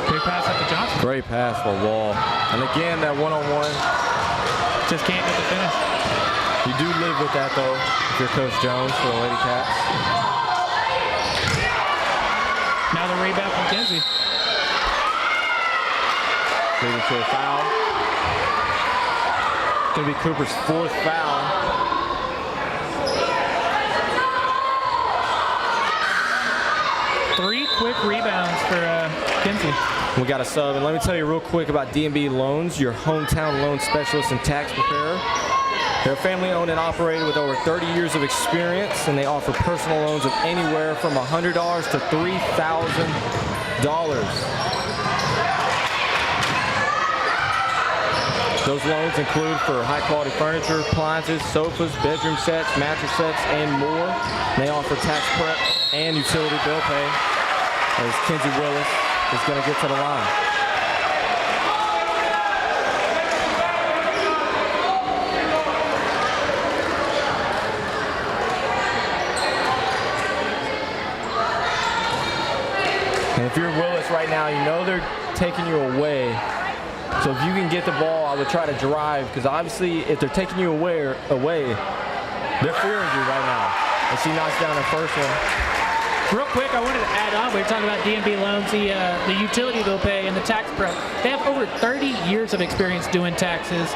Great pass up to Johnson. Great pass for Wall. And again, that one-on-one. Just can't get the finish. You do live with that, though, if you're Coach Jones for the LadyCats. Now the rebound from Kinsey. Leading to a foul. Going to be Cooper's 4th foul. Three quick rebounds for Kinsey. We got a sub, and let me tell you real quick about D&B Loans, your hometown loan specialist and tax preparer. They're family owned and operated with over 30 years of experience, and they offer personal loans of anywhere from $100 to $3,000. Those loans include for high-quality furniture, appliances, sofas, bedroom sets, mattress sets, and more. They offer tax prep and utility bill pay, as Kenzie Willis is going to get to the line. And if you're Willis right now, you know they're taking you away. So if you can get the ball, I would try to drive, because obviously if they're taking you away, they're fearing you right now. And she knocks down her first one. Real quick, I wanted to add on. We were talking about DMV loans, the utility bill pay, and the tax prep. They have over 30 years of experience doing taxes.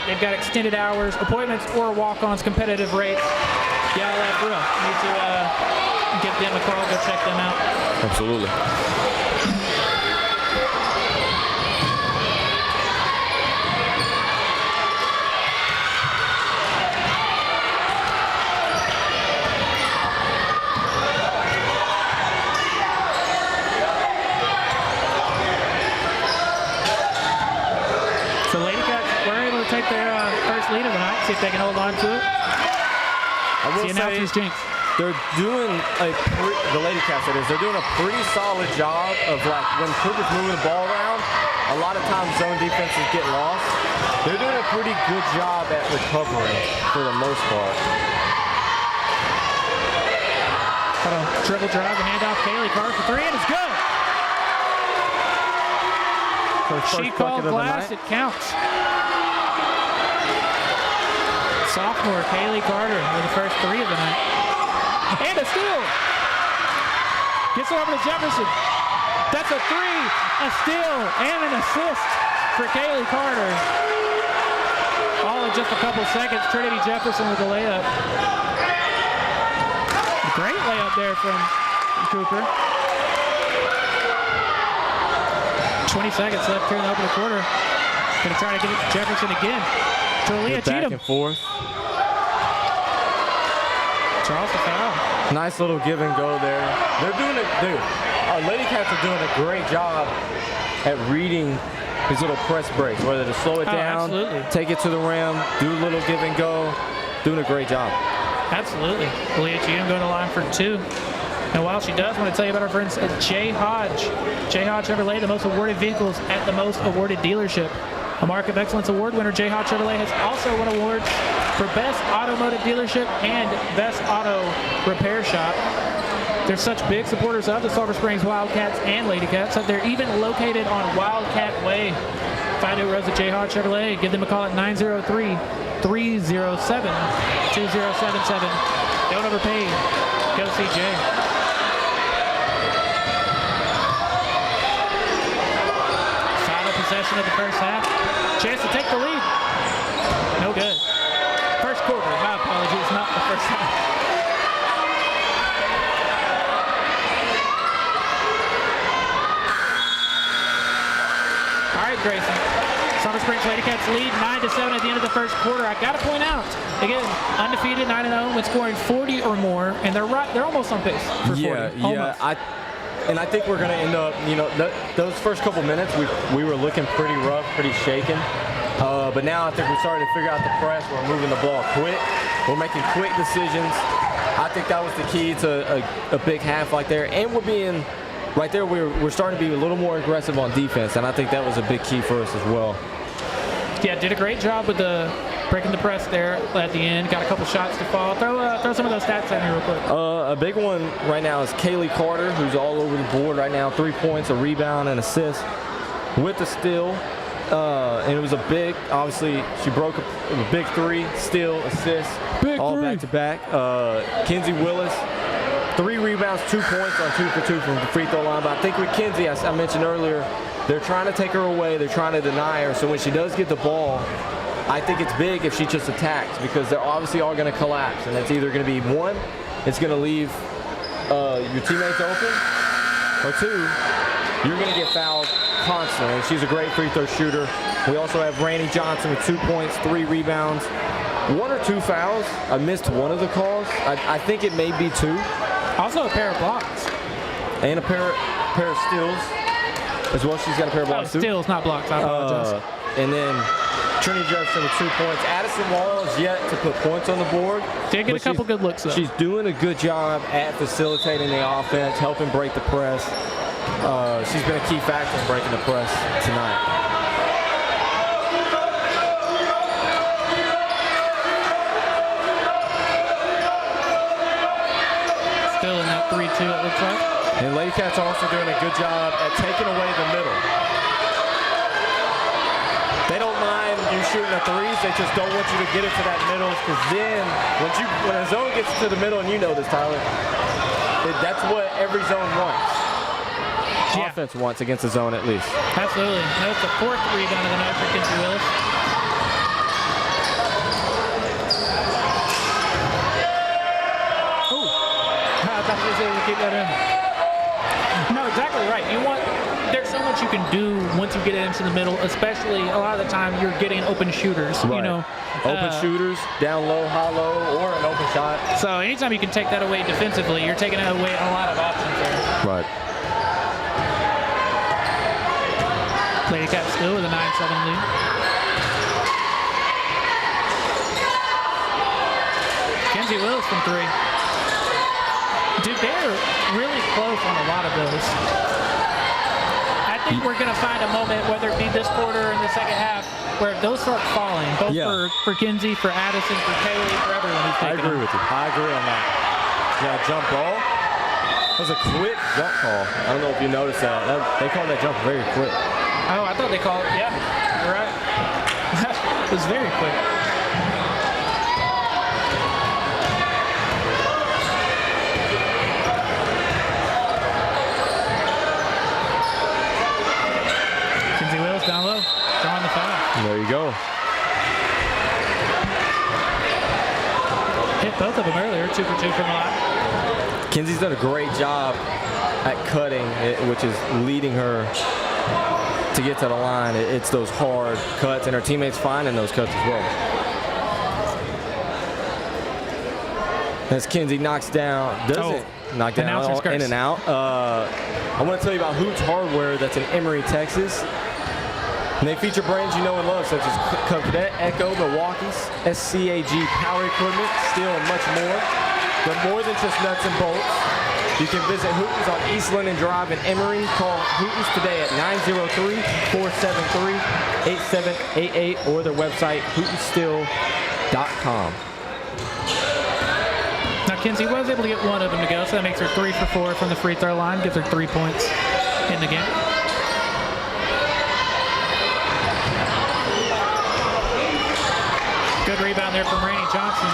They've got extended hours, appointments, or walk-ons, competitive rates. Yeah, for real. Need to give them a call, go check them out. Absolutely. So LadyCats were able to take their first lead of the night, see if they can hold on to it. I will say jinx. they're doing the LadyCats, that is, they're doing a pretty solid job of, like, when Cooper's moving the ball around, a lot of times zone defenses get lost. They're doing a pretty good job at recovering for the most part. Dribble drive and hand off Kaylee Carter for three, and it's good. She called glass, it counts. Sophomore Kaylee Carter with the first three of the night. And a steal. Gets it over to Jefferson. That's a three, a steal, and an assist for Kaylee Carter. All in just a couple seconds. Trinity Jefferson with the layup. Great layup there from Cooper. 20 seconds left here in the opening quarter. Gonna try to get it to Jefferson again. To Aaliyah Cheatham. Back and forth. Charles the foul. Nice little give and go there. They're doing it, dude. Our LadyCats are doing a great job at reading these little press breaks, whether to slow it down, absolutely. take it to the rim, do a little give and go. Doing a great job. Absolutely. Aaliyah Cheatham going to line for two. And while she does, I want to tell you about our friends at J. Hodge. J. Hodge Chevrolet, the most awarded vehicles at the most awarded dealership. A Mark of Excellence Award winner, J. Hodge Chevrolet has also won awards for Best Automotive Dealership and Best Auto Repair Shop. They're such big supporters of the Sulphur Springs Wildcats and LadyCats that they're even located on Wildcat Way. Find new roads at J. Hodge Chevrolet. Give them a call at 903-307-2077. Don't overpay. Go see Jay. Possession of the first half. Chance to take the lead. No good. First quarter. My apologies, not the first half. All right, Grayson. Sulphur Springs LadyCats lead 9-7 at the end of the first quarter. I got to point out, again, undefeated 9-0 when scoring 40 or more, and they're almost on pace for 40. Yeah. And I think we're going to end up, those first couple minutes, we were looking pretty rough, pretty shaken. But now I think we're starting to figure out the press. We're moving the ball quick. We're making quick decisions. I think that was the key to a big half like there. And we're being, right there, we're starting to be a little more aggressive on defense. And I think that was a big key for us as well. Yeah, did a great job with breaking the press there at the end. Got a couple shots to fall. Throw some of those stats at me real quick. A big one right now is Kaylee Carter, who's all over the board right now. 3 points, a rebound, and assist with the steal. And it was a big, obviously, she broke a big three, steal, assist, all back-to-back. Kenzie Willis, 3 rebounds, 2 points on 2 for 2 from the free throw line. But I think with Kenzie, I mentioned earlier, they're trying to take her away. They're trying to deny her. So when she does get the ball, I think it's big if she just attacks, because they're obviously all going to collapse. And it's either going to be one, it's going to leave your teammates open, or two, you're going to get fouled constantly. And she's a great free throw shooter. We also have Rainey Johnson with 2 points, 3 rebounds, 1 or 2 fouls. I missed one of the calls. I think it may be 2. Also a pair of blocks. And a pair of steals as well. She's got a pair of blocks too. Steals, not blocks. I apologize. And then Trinity Jefferson with 2 points. Addison Wall is yet to put points on the board. Did get a couple good looks though. She's doing a good job at facilitating the offense, helping break the press. She's been a key factor in breaking the press tonight. Still in that 3-2 it looks like. And LadyCats are also doing a good job at taking away the middle. They don't mind you shooting the threes, they just don't want you to get it to that middle, because then when a zone gets to the middle, and you know this, Tyler, that's what every zone wants. Yeah. Offense wants against the zone at least. Absolutely. That's the 4th rebound of the night for Kinsey Willis. Ooh. I thought he was able to keep that in. No, exactly right. There's so much you can do once you get it into the middle, especially a lot of the time you're getting open shooters. Right. You know, open shooters, down low, high low, or an open shot. So anytime you can take that away defensively, you're taking away a lot of options there. Right. LadyCats still with a 9-7 lead. Kinsey Willis from 3. Dude, they're really close on a lot of those. I think we're going to find a moment, whether it be this quarter or in the second half, where those start falling, both for Kinsey, for Addison, for Kaylee, for everyone who's taking I agree with you. I agree on that. Yeah, jump ball. That was a quick jump call. I don't know if you noticed that. They called that jump very quick. Oh, I thought they called it. Yeah, you're right. It was very quick. Kinsey Willis down low, drawing the foul. There you go. Hit both of them earlier, 2 for 2 from the line. Kinsey's done a great job at cutting, which is leading her to get to the line. It's those hard cuts, and her teammates finding those cuts as well. As Kinsey knocks down, knock down in and out. I want to tell you about Hoots Hardware that's in Emory, Texas. And they feature brands you know and love, such as Cub Cadet, Echo, Milwaukee's, SCAG Power Equipment, Steel, and much more. But more than just nuts and bolts. You can visit Hootens on East Linden Drive in Emory. Call Hootens today at 903-473-8788 or their website, hootensstill.com. Now, Kinsey was able to get one of them to go, so that makes her 3 for 4 from the free throw line, gives her 3 points in the game. Good rebound there from Rainey Johnson.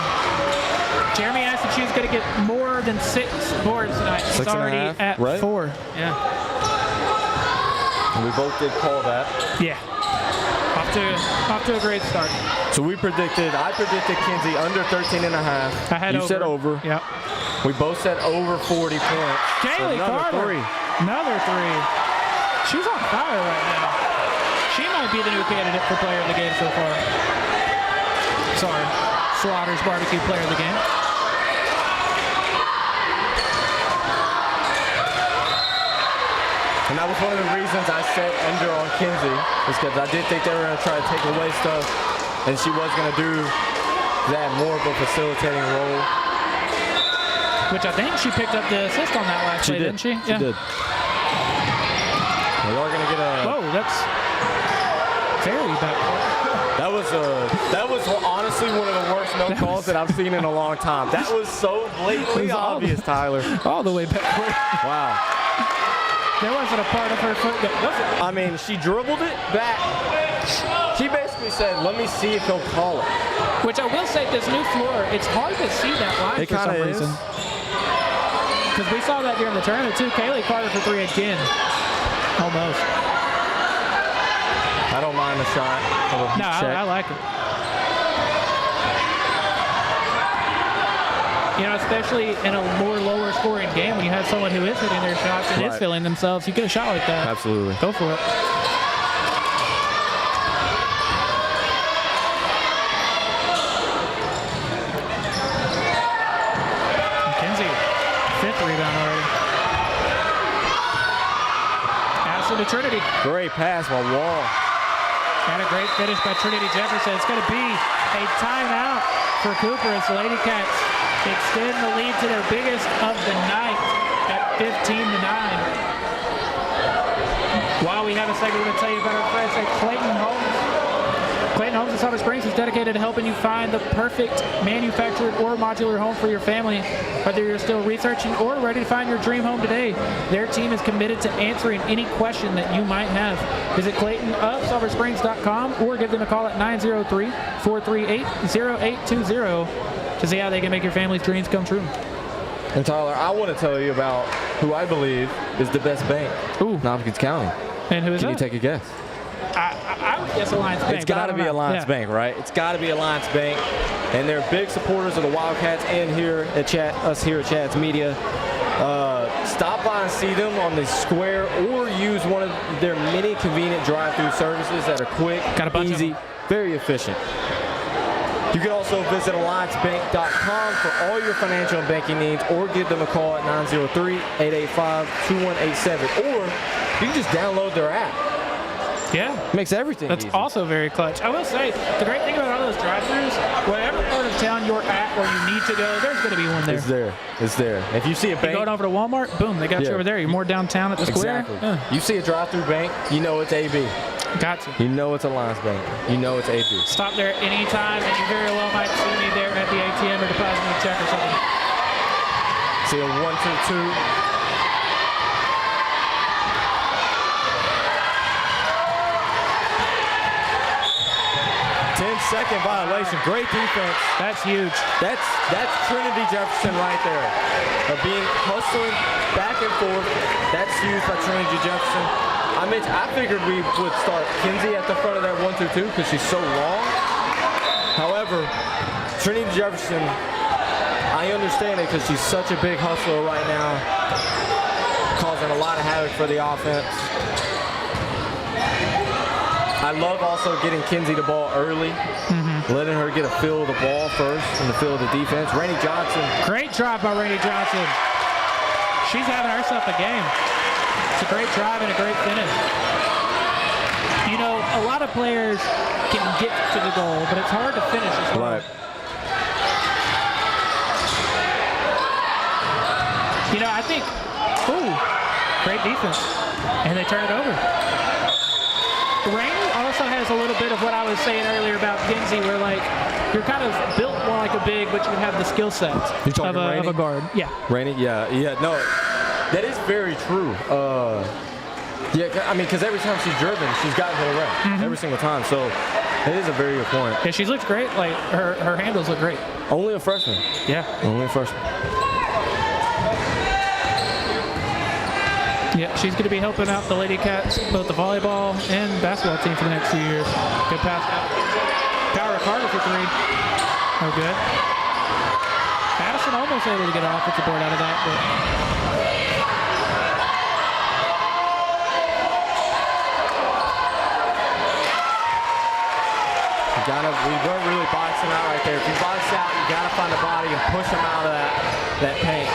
Jeremy asked if she was going to get more than 6 boards tonight. She's already at 4. Yeah. And we both did call that. Yeah. Off to a great start. So I predicted Kinsey under 13 and a half. I had you said over. Yep. We both said over 40 points. Kaylee Carter. Another 3. She's on fire right now. She might be the new candidate for player of the game so far. Sorry. Slaughter's barbecue player of the game. And that was one of the reasons I said under on Kinsey, is because I did think they were going to try to take away stuff, and she was going to do that more of a facilitating role. Which I think she picked up the assist on that last play, didn't she? She did. We are going to get a... Whoa, that's very backcourt. That was honestly one of the worst no calls that I've seen in a long time. That was so blatantly obvious, Tyler. All the way backcourt. Wow. There wasn't a part of her foot that wasn't. I mean, she dribbled it back. She basically said, let me see if he'll call it. Which I will say, this new floor, it's hard to see that line for some reason. Because we saw that during the tournament, too. Kaylee Carter for 3 again. Almost. I don't mind the shot. No, I like it. You know, especially in a more lower scoring game, when you have someone who is hitting their shots and is feeling themselves, you get a shot like that. Absolutely. Go for it. to Trinity. Great pass by Wall. Got a great finish by Trinity Jefferson. It's going to be a timeout for Cooper as the LadyCats extend the lead to their biggest of the night at 15-9. While we have a second, we're going to tell you about our friends at Clayton Homes. Clayton Homes in Sulphur Springs is dedicated to helping you find the perfect manufactured or modular home for your family. Whether you're still researching or ready to find your dream home today, their team is committed to answering any question that you might have. Visit ClaytonofSulphurSprings.com or give them a call at 903-438-0820 to see how they can make your family's dreams come true. And Tyler, I want to tell you about who I believe is the best bank in Hopkins County. And who is Can that? you take a guess? I would guess Alliance Bank. It's got to be Alliance Bank, right? It's got to be Alliance Bank. And they're big supporters of the Wildcats and us here at Chad's Media. Stop by and see them on the square or use one of their many convenient drive-through services that are quick, easy, very efficient. You can also visit AllianceBank.com for all your financial and banking needs or give them a call at 903-885-2187. Or you can just download their app. Yeah. Makes everything That's easy. Also very clutch. I will say, the great thing about all those drive-thrus, whatever part of town you're at or you need to go, there's going to be one there. It's there. It's there. If you see a bank. You're going over to Walmart, boom, they got you over there. You're more downtown at the square. Exactly. You see a drive-through bank, you know it's AB. Got to. You know it's Alliance Bank. You know it's AB. Stop there anytime, and you very well might see me there at the ATM or depositing a check or something. See a 1-2-2. 10-second violation. Great defense. That's huge. That's Trinity Jefferson right there. Of being hustling back and forth. That's huge by Trinity Jefferson. I figured we would start Kinsey at the front of that 1-2-2 because she's so long. However, Trinity Jefferson, I understand it because she's such a big hustler right now, causing a lot of havoc for the offense. I love also getting Kinsey the ball early, letting her get a feel of the ball first and the feel of the defense. Rainey Johnson. Great drive by Rainey Johnson. She's having herself a game. It's a great drive and a great finish. You know, a lot of players can get to the goal, but it's hard to finish as well. Right. You know, I think, great defense. And they turn it over. Rainey also has a little bit of what I was saying earlier about Kinsey, where like you're kind of built more like a big, but you have the skill set of a guard. Yeah. Rainey, yeah, no, that is very true. Yeah, I mean, because every time she's driven, she's gotten to the rim every single time. So it is a very good point. Yeah, she's looked great. Like her handles look great. Only a freshman. Yeah. Only a freshman. Yeah, she's going to be helping out the LadyCats, both the volleyball and basketball team for the next few years. Good pass. Power Carter for three. Oh, good. Addison almost able to get an offensive board out of that, but we weren't really boxing out right there. If you box out, you got to find the body and push them out of that paint.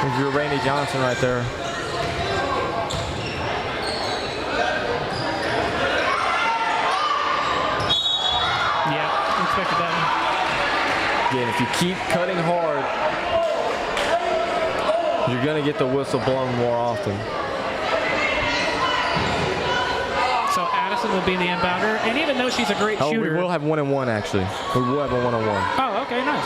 There's your Rainey Johnson right there. yeah, expected that one. Again, if you keep cutting hard, you're going to get the whistle blown more often. So Addison will be the inbounder, and even though she's a great shooter. We will have 1-and-1 actually. We will have a 1-on-1. Oh, okay, nice.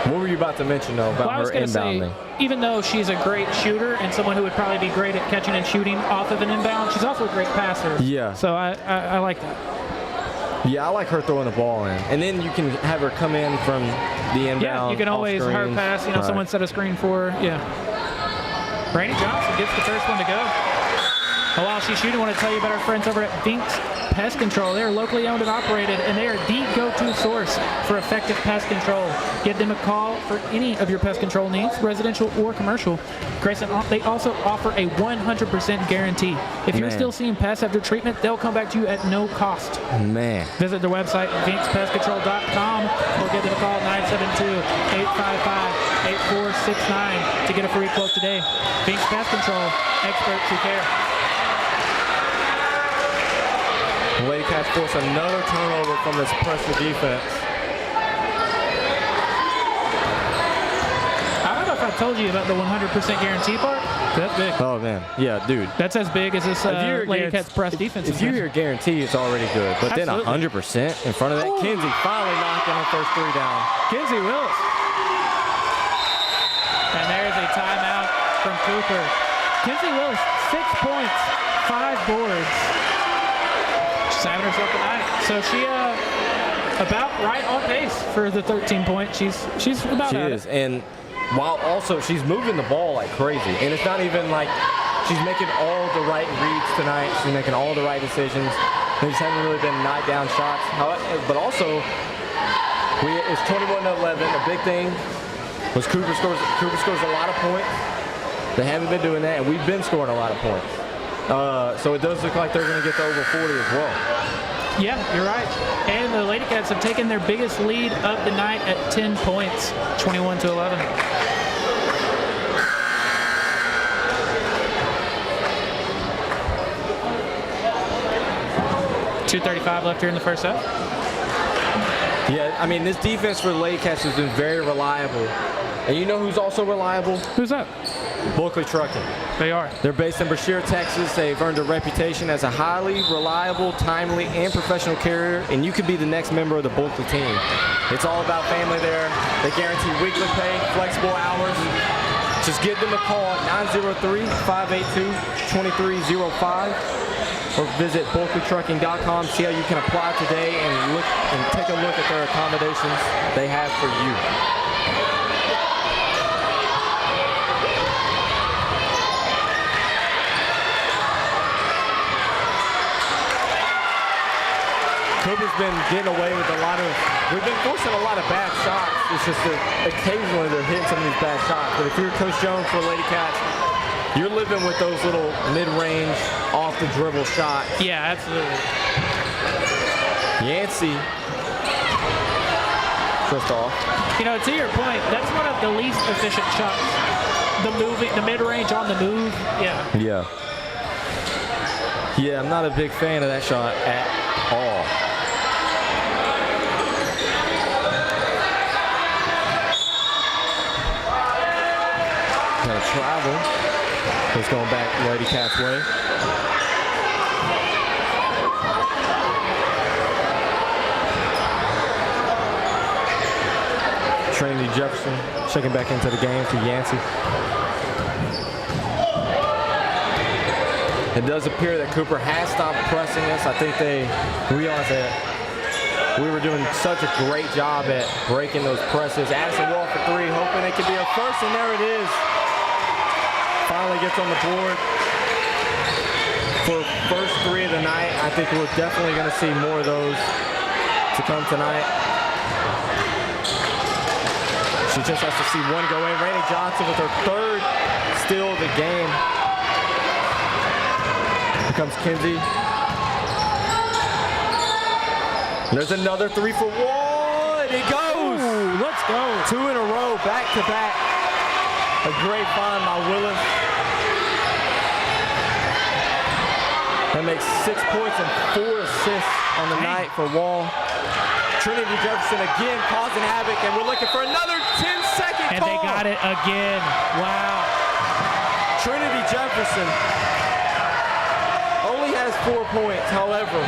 What were you about to mention though about her inbounding? Say, even though she's a great shooter and someone who would probably be great at catching and shooting off of an inbound, she's also a great passer. Yeah. So I like that. Yeah, I like her throwing the ball in, and then you can have her come in from the inbound. Yeah, you can always her pass. You know, someone set a screen for her. Yeah. Rainey Johnson gets the first one to go. Well, while she's shooting, I want to tell you about our friends over at Vinks Pest Control. They are locally owned and operated, and they are the go-to source for effective pest control. Give them a call for any of your pest control needs, residential or commercial. Grayson, they also offer a 100% guarantee. If you're still seeing pests after treatment, they'll come back to you at no cost. Man. Visit their website, VinksPestControl.com, or give them a call at 972-855-8469 to get a free quote today. Vinks Pest Control, experts who care. LadyCats force another turnover from this pressure defense. I don't know if I told you about the 100% guarantee part. That's big. Oh, man. Yeah, dude. That's as big as this LadyCats press defense. If you hear guarantee, it's already good. But Absolutely. then 100% in front of that. Ooh. Kinsey finally knocking her first three down. Kinsey Willis. And there's a timeout from Cooper. Kinsey Willis, 6 points, 5 boards. She's having herself a night. So she about right on pace for the 13 point. She's about She is. And while also she's moving the ball like crazy. And it's not even like she's making all the right reads tonight. She's making all the right decisions. They just haven't really been knocked down shots. But also, it's 21-11. The big thing was Cooper scores a lot of points. They haven't been doing that, and we've been scoring a lot of points. So it does look like they're going to get to over 40 as well. Yeah, you're right. And the LadyCats have taken their biggest lead of the night at 10 points, 21-11. .235 left here in the first half. Yeah, I mean, this defense for the LadyCats has been very reliable. And you know who's also reliable? Who's that? Bulkley Trucking. They are. They're based in Brashear, Texas. They've earned a reputation as a highly reliable, timely, and professional carrier, and you could be the next member of the Bulkley team. It's all about family there. They guarantee weekly pay, flexible hours. Just give them a call at 903-582-2305 or visit bulkleytrucking.com. See how you can apply today and take a look at their accommodations they have for you. Cooper's been getting away with we've been forcing a lot of bad shots. It's just that occasionally they're hitting some of these bad shots. But if you're Coach Jones for LadyCats, you're living with those little mid-range, off-the-dribble shots. Yeah, absolutely. Yancey. Just off. You know, to your point, that's one of the least efficient shots. The mid-range on the move. Yeah. Yeah. Yeah, I'm not a big fan of that shot at all. Gonna travel. It's going back LadyCats way. Trinity Jefferson checking back into the game for Yancey. It does appear that Cooper has stopped pressing us. I think they realized that we were doing such a great job at breaking those presses. Addison Wall for three, hoping it could be a first, and there it is. Finally gets on the board for first three of the night. I think we're definitely going to see more of those to come tonight. She just has to see one go in. Rainey Johnson with her third steal of the game. Here comes Kinsey. There's another three for one. It goes. Ooh, let's go. Two in a row, back to back. A great find by Willis. That makes 6 points and 4 assists on the night for Wall. Trinity Jefferson again causing havoc, and we're looking for another 10-second call. And they got it again. Wow. Trinity Jefferson only has 4 points. However,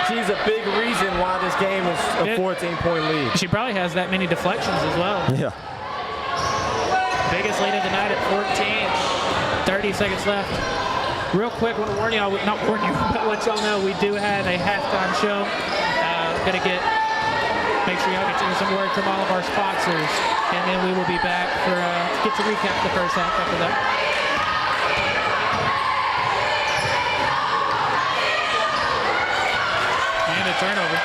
she's a big reason why this game is a 14-point lead. She probably has that many deflections as well. Yeah. Biggest lead of the night at 14. 30 seconds left. Real quick, I want to warn you, not warn you, but let y'all know we do have a halftime show. Make sure y'all get to some word from all of our sponsors, and then we will be back for get to recap the first half after that. turnover.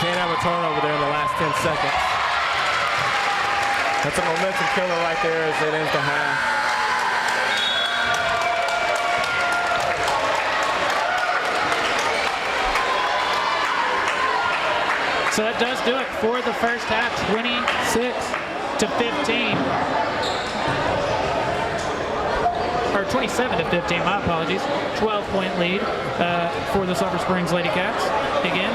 Can't have a turnover there in the last 10 seconds. That's a momentum killer right there as it ends the half. So that does do it for the first half, 26-15. Or 27-15, my apologies. 12-point lead for the Sulphur Springs LadyCats. Again.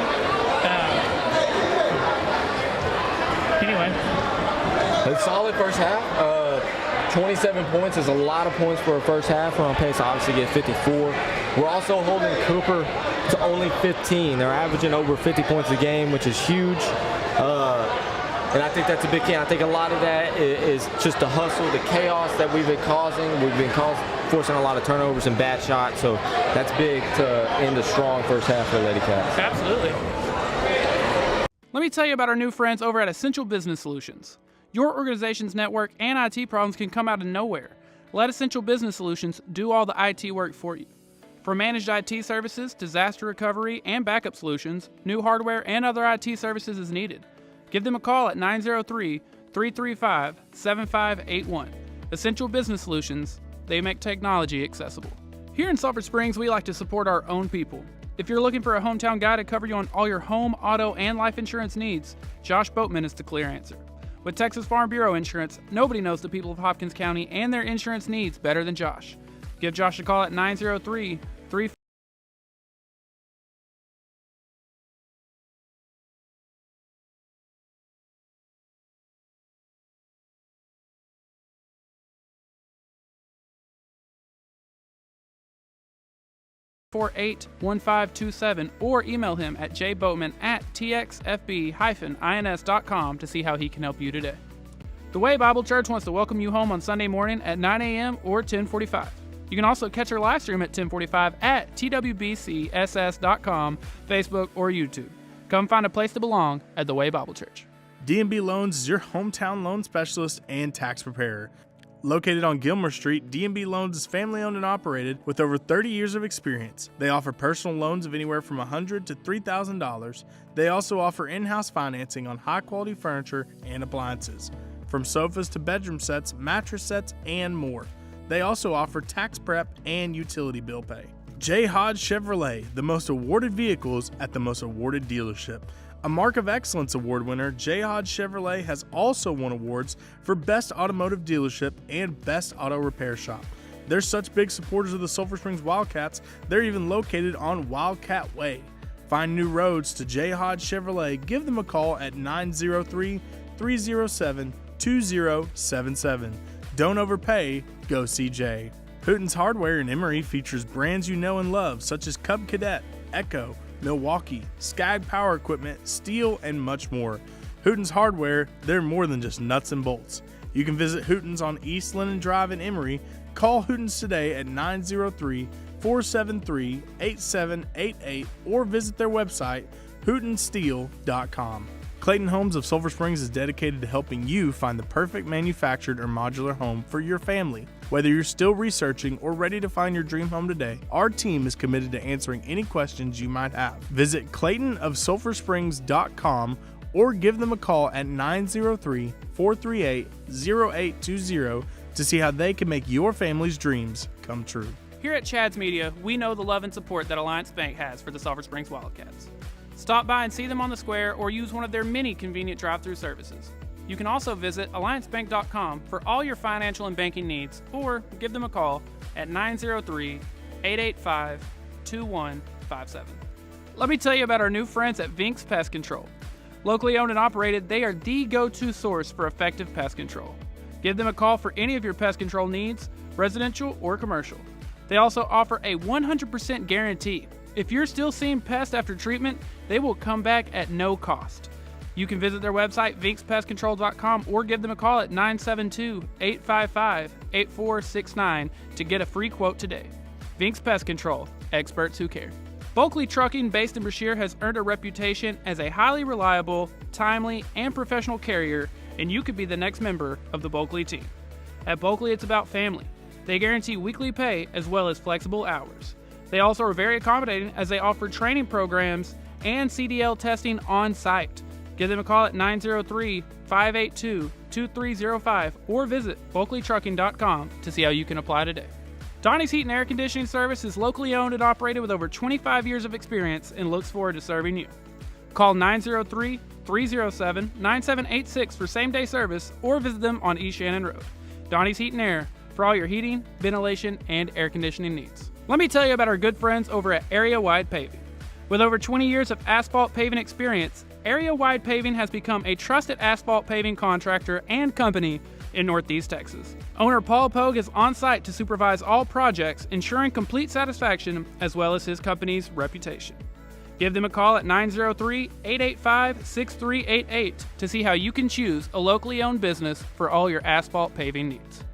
Anyway. A solid first half. 27 points is a lot of points for a first half. We're on pace to obviously get 54. We're also holding Cooper to only 15. They're averaging over 50 points a game, which is huge. And I think that's a big key. I think a lot of that is just the hustle, the chaos that we've been causing. We've been forcing a lot of turnovers and bad shots, so that's big to end a strong first half for the LadyCats. Absolutely. Let me tell you about our new friends over at Essential Business Solutions. Your organization's network and IT problems can come out of nowhere. Let Essential Business Solutions do all the IT work for you. For managed IT services, disaster recovery, and backup solutions, new hardware and other IT services is needed. Give them a call at 903-335-7581. Essential Business Solutions, they make technology accessible. Here in Sulphur Springs, we like to support our own people. If you're looking for a hometown guy to cover you on all your home, auto, and life insurance needs, Josh Boatman is the clear answer. With Texas Farm Bureau Insurance, nobody knows the people of Hopkins County and their insurance needs better than Josh. Give Josh a call at 903-3... .481527 or email him at jboatman@txfb-ins.com to see how he can help you today. The Way Bible Church wants to welcome you home on Sunday morning at 9 a.m. or 10:45. You can also catch our live stream at 10:45 at twbcss.com, Facebook, or YouTube. Come find a place to belong at The Way Bible Church. D&B Loans is your hometown loan specialist and tax preparer. Located on Gilmer Street, D&B Loans is family-owned and operated with over 30 years of experience. They offer personal loans of anywhere from $100 to $3,000. They also offer in-house financing on high-quality furniture and appliances, from sofas to bedroom sets, mattress sets, and more. They also offer tax prep and utility bill pay. J. Hodge Chevrolet, the most awarded vehicles at the most awarded dealership. A Mark of Excellence Award winner, J. Hodge Chevrolet has also won awards for Best Automotive Dealership and Best Auto Repair Shop. They're such big supporters of the Sulphur Springs Wildcats, they're even located on Wildcat Way. Find new roads to J. Hodge Chevrolet. Give them a call at 903-307-2077. Don't overpay, go CJ. Hooten's Hardware in Emory features brands you know and love, such as Cub Cadet, Echo, Milwaukee, Skag Power Equipment, Steel, and much more. Hooten's Hardware, they're more than just nuts and bolts. You can visit Hooten's on East Lennon Drive in Emory. Call Hooten's today at 903-473-8788 or visit their website, hootensteel.com. Clayton Homes of Sulphur Springs is dedicated to helping you find the perfect manufactured or modular home for your family. Whether you're still researching or ready to find your dream home today, our team is committed to answering any questions you might have. Visit claytonofsulphursprings.com or give them a call at 903-438-0820 to see how they can make your family's dreams come true. Here at Chad's Media, we know the love and support that Alliance Bank has for the Sulphur Springs Wildcats. Stop by and see them on the square or use one of their many convenient drive-through services. You can also visit alliancebank.com for all your financial and banking needs or give them a call at 903-885-2157. Let me tell you about our new friends at Vinks Pest Control. Locally owned and operated, they are the go-to source for effective pest control. Give them a call for any of your pest control needs, residential or commercial. They also offer a 100% guarantee. If you're still seeing pests after treatment, they will come back at no cost. You can visit their website, vinkspestcontrol.com, or give them a call at 972-855-8469 to get a free quote today. Vinks Pest Control, experts who care. Bulkley Trucking, based in Brashear, has earned a reputation as a highly reliable, timely, and professional carrier, and you could be the next member of the Bulkley team. At Bulkley, it's about family. They guarantee weekly pay as well as flexible hours. They also are very accommodating as they offer training programs and CDL testing on site. Give them a call at 903-582-2305 or visit bulkleytrucking.com to see how you can apply today. Donnie's Heat and Air Conditioning Service is locally owned and operated with over 25 years of experience and looks forward to serving you. Call 903-307-9786 for same-day service or visit them on East Shannon Road. Donnie's Heat and Air for all your heating, ventilation, and air conditioning needs. Let me tell you about our good friends over at Area Wide Paving. With over 20 years of asphalt paving experience, Area Wide Paving has become a trusted asphalt paving contractor and company in Northeast Texas. Owner Paul Pogue is on site to supervise all projects, ensuring complete satisfaction as well as his company's reputation. Give them a call at 903-885-6388 to see how you can choose a locally owned business for all your asphalt paving needs.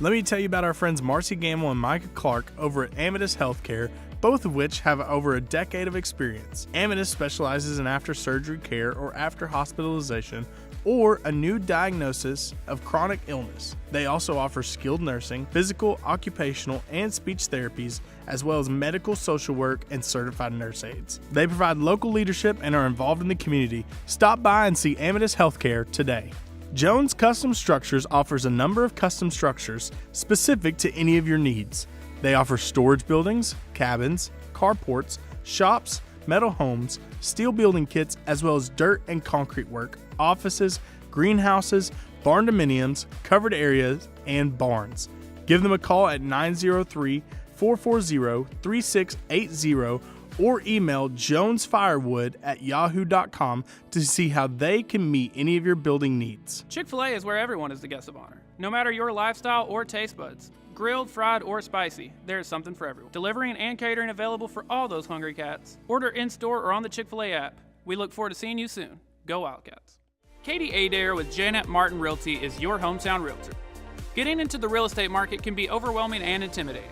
Let me tell you about our friends Marcy Gamble and Micah Clark over at Amatus Healthcare, both of which have over a decade of experience. Amatus specializes in after-surgery care or after hospitalization or a new diagnosis of chronic illness. They also offer skilled nursing, physical, occupational, and speech therapies, as well as medical social work and certified nurse aides. They provide local leadership and are involved in the community. Stop by and see Amatus Healthcare today. Jones Custom Structures offers a number of custom structures specific to any of your needs. They offer storage buildings, cabins, carports, shops, metal homes, steel building kits, as well as dirt and concrete work, offices, greenhouses, barn dominiums, covered areas, and barns. Give them a call at 903-440-3680 or email jonesfirewood@yahoo.com to see how they can meet any of your building needs. Chick-fil-A is where everyone is the guest of honor. No matter your lifestyle or taste buds, grilled, fried, or spicy, there is something for everyone. Delivering and catering available for all those hungry cats. Order in-store or on the Chick-fil-A app. We look forward to seeing you soon. Go Wildcats. Katie Adair with Janet Martin Realty is your hometown realtor. Getting into the real estate market can be overwhelming and intimidating.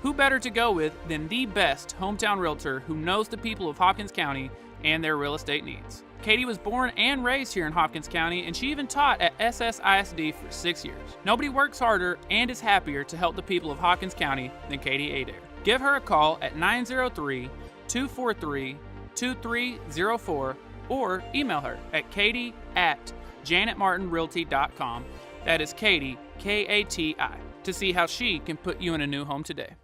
Who better to go with than the best hometown realtor who knows the people of Hopkins County and their real estate needs. Katie was born and raised here in Hopkins County, and she even taught at SSISD for 6 years. Nobody works harder and is happier to help the people of Hopkins County than Katie Adair. Give her a call at 903-243-2304 or email her at katie@janetmartinrealty.com. That is Katie, K-A-T-I, to see how she can put you in a new home today.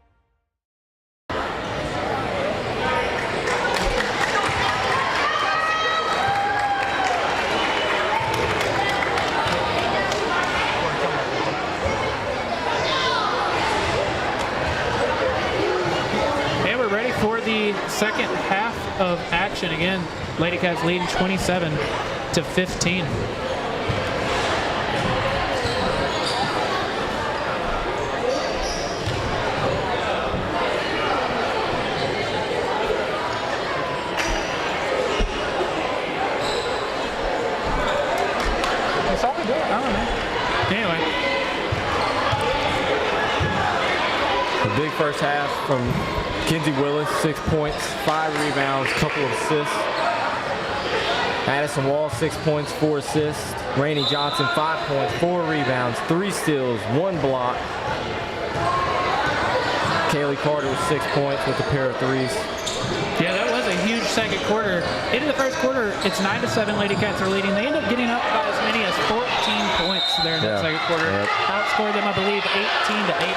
For the second half of action, again, LadyCats leading 27-15. That's all we do. I don't know. Anyway. A big first half from Kinsey Willis, 6 points, 5 rebounds, couple of assists. Addison Wall, 6 points, 4 assists. Rainey Johnson, 5 points, 4 rebounds, 3 steals, 1 block. Kaylee Carter with 6 points with a pair of threes. Yeah, that was a huge second quarter. Into the first quarter, it's 9-7. LadyCats are leading. They end up getting up by as many as 14 points there in that second quarter. Yep. Outscored them, I believe, 18-8.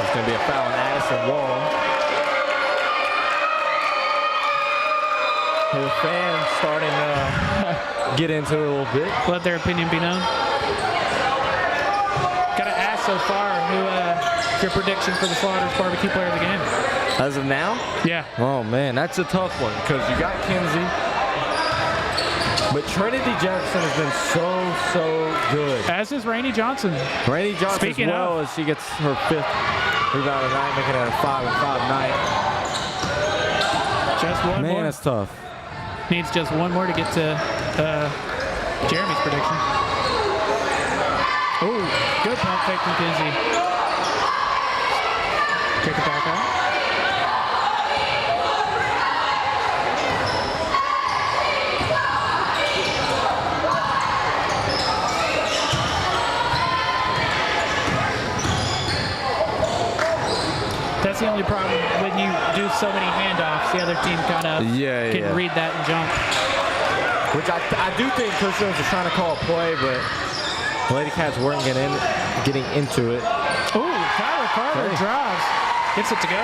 It's going to be a foul on Addison Wall. The fans starting to get into it a little bit. Let their opinion be known. Got to ask so far, what's your prediction for the Slaughters barbecue player of the game? As of now? Yeah. Oh, man, that's a tough one because you got Kinsey. But Trinity Jefferson has been so good. As is Rainey Johnson. Rainey Johnson Speaking as well of, as she gets her 5th rebound of the night, making it a 5-5 night. Just one more. Man, that's tough. Needs just one more to get to Jeremy's prediction. Oh, good pump fake from Kinsey. Kick it back out. That's the only only problem when you do so many handoffs, the other team kind of can read that and jump. Which I do think Coach Jones was trying to call a play, but the LadyCats weren't getting into it. Ooh, Kyler Carter drives. Gets it to go.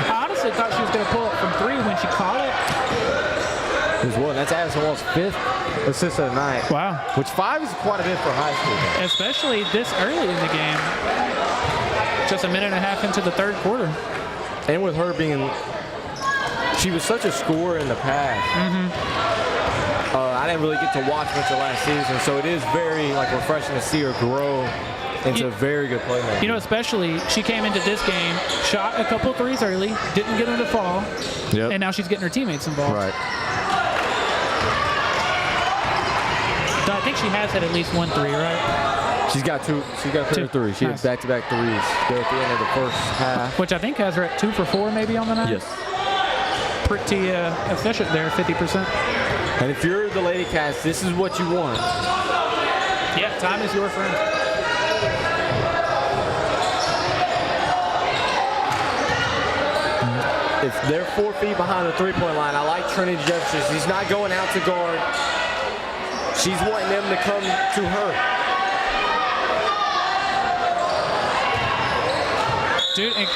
I honestly thought she was going to pull it from 3 when she caught it. That's Addison Wall's 5th assist of the night. Wow. Which 5 is quite a bit for high school. Especially this early in the game. Just a minute and a half into the 3rd quarter. And with her being, she was such a scorer in the past. I didn't really get to watch much of last season, so it is very refreshing to see her grow into a very good playmaker. You know, especially she came into this game, shot a couple threes early, didn't get them to fall, and now she's getting her teammates involved. Right. So I think she has had at least 1 3, right? She's got 2. She's got a pair of 3s. She had back-to-back 3s there at the end of the first half. Which I think has her at 2 for 4 maybe on the night. Yes. Pretty efficient there, 50%. And if you're the LadyCats, this is what you want. Yeah, time is your friend. If they're 4 feet behind the three-point line, I like Trinity Jefferson. She's not going out to guard. She's wanting them to come to her. Dude, and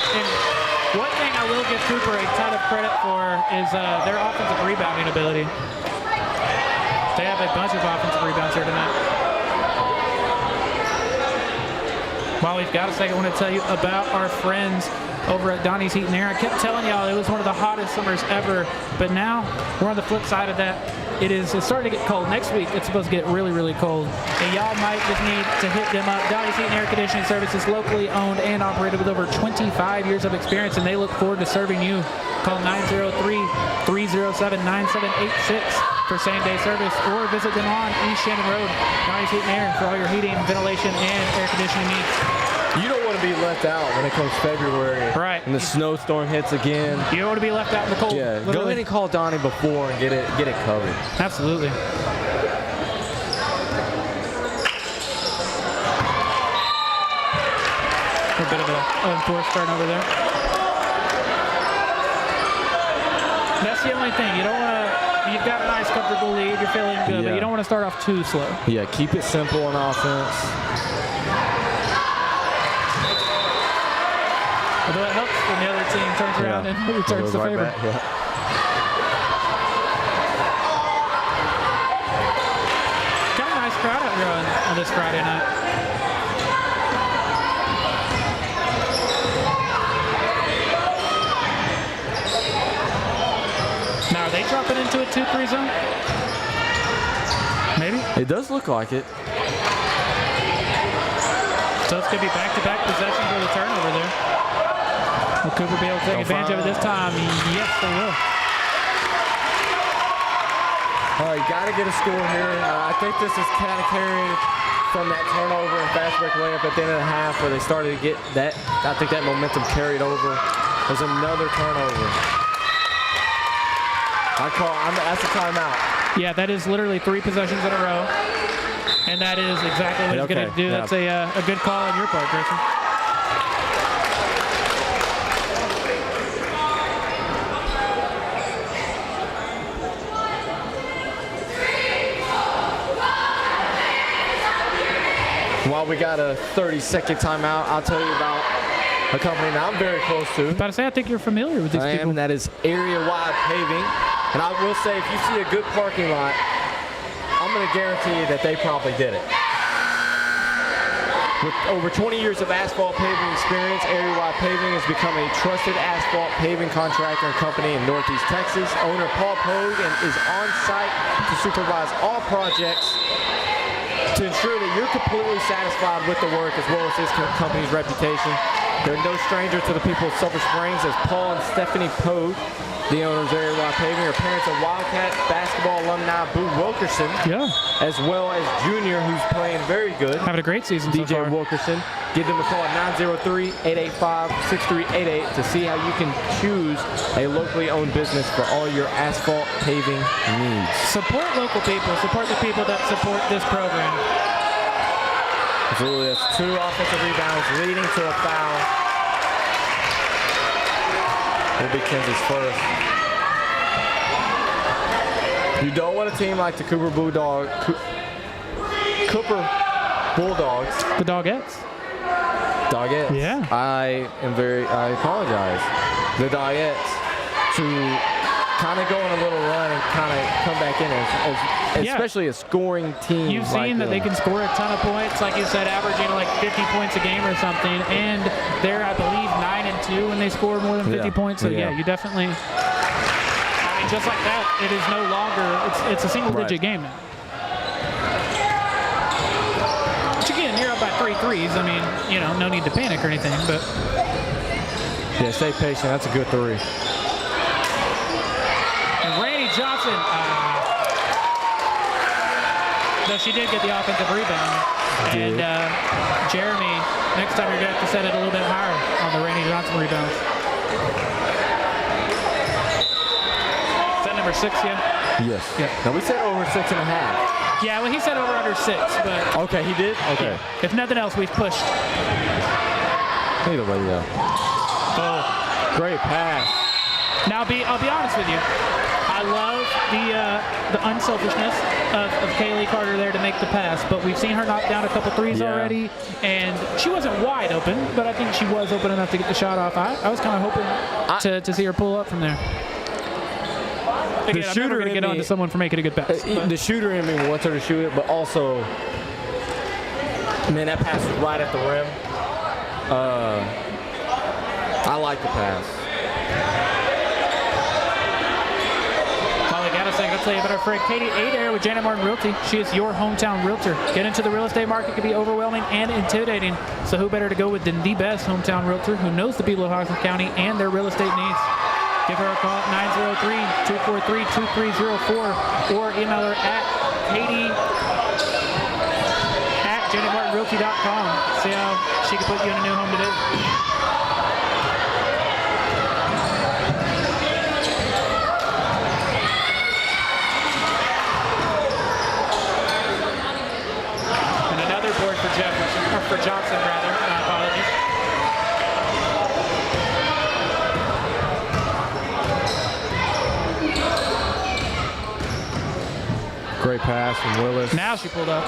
one thing I will give Cooper a ton of credit for is their offensive rebounding ability. They have a bunch of offensive rebounds here tonight. While we've got a second, I want to tell you about our friends over at Donnie's Heat and Air. I kept telling y'all it was one of the hottest summers ever, but now we're on the flip side of that. It's starting to get cold. Next week, it's supposed to get really, really cold. And y'all might just need to hit them up. Donnie's Heat and Air Conditioning Service is locally owned and operated with over 25 years of experience, and they look forward to serving you. Call 903-307-9786 for same-day service, or visit them on East Shannon Road. Donnie's Heat and Air for all your heating, ventilation, and air conditioning needs. You don't want to be left out when it comes February. Right. And the snowstorm hits again. You don't want to be left out in the cold. Yeah, literally. go ahead and call Donnie before and get it covered. Absolutely. A bit of an unforced turnover there. That's the only thing. You don't want to. You've got a nice, comfortable lead. You're feeling good, but you don't want to start off too slow. Yeah, keep it simple on offense. Although it helps when the other team turns around and returns the favor. Got a nice crowd out here on this Friday night. Now, are they dropping into a 2-3 zone? Maybe? It does look like it. So it's going to be back-to-back possessions with a turnover there. Will Cooper be able to take advantage of it this time? Yes, they will. All right, got to get a score here. I think this is kind of carried from that turnover and fast break layup at the end of the half where they started to get that. I think that momentum carried over. There's another turnover. That's a timeout. Yeah, that is literally 3 possessions in a row. And that is exactly what he's going to do. That's a good call on your part, Grayson. While we got a 30-second timeout, I'll tell you about a company that I'm very close to. About to say, I think you're familiar with these people. And that is Area Wide Paving. And I will say, if you see a good parking lot, I'm going to guarantee you that they probably did it. With over 20 years of asphalt paving experience, Area Wide Paving has become a trusted asphalt paving contractor and company in Northeast Texas. Owner Paul Pogue is on site to supervise all projects to ensure that you're completely satisfied with the work as well as his company's reputation. They're no stranger to the people of Sulphur Springs, as Paul and Stephanie Pogue, the owners of Area Wide Paving, are parents of Wildcat basketball alumni Boo Wilkerson, as well as Junior, who's playing very good. Having a great season DJ so far. Wilkerson. Give them a call at 903-885-6388 to see how you can choose a locally owned business for all your asphalt paving needs. Support local people. Support the people that support this program. Absolutely. That's 2 offensive rebounds leading to a foul. will be Kenzie's first. You don't want a team like the Cooper Bulldogs. The Dogettes. Dogettes. Yeah. I apologize. The Dogettes to kind of go on a little run and kind of come back in especially a scoring team. You've seen that they can score a ton of points, like you said, averaging like 50 points a game or something, and they're, I believe, 9-2 when they score more than 50 points. So yeah, you definitely. I mean, just like that, it is no longer. It's a single-digit game now. Which again, you're up by 3 threes. I mean, no need to panic or anything, but. Yeah, stay patient. That's a good 3. Johnson, though she did get the offensive rebound. And Jeremy, next time you're going to have to set it a little bit higher on the Randy Johnson rebounds. Is that number 6 yet? Yes. Yeah. Now we said over 6.5. Yeah, well, he said over under 6, but. Okay, he did? Okay. Yeah. If nothing else, we've pushed. Either way, yeah. Oh. Great pass. Now, I'll be honest with you. I love the unselfishness of Kaylee Carter there to make the pass, but we've seen her knock down a couple threes already, and she wasn't wide open, but I think she was open enough to get the shot off. I was kind of hoping to see her pull up from there. Again, I'm never going to get on to someone for making a good pass. The shooter in me wants her to shoot it, but also, man, that pass was right at the rim. I like the pass. I'll tell you about our friend Katie Adair with Janet Martin Realty. She is your hometown realtor. Get into the real estate market can be overwhelming and intimidating. So who better to go with than the best hometown realtor who knows the people of Hawkins County and their real estate needs. Give her a call at 903-243-2304 or email her at katie@janetmartinrealty.com. See how she can put you in a new home today. For Johnson, rather. Apologies. Great pass from Willis. Now she pulled up.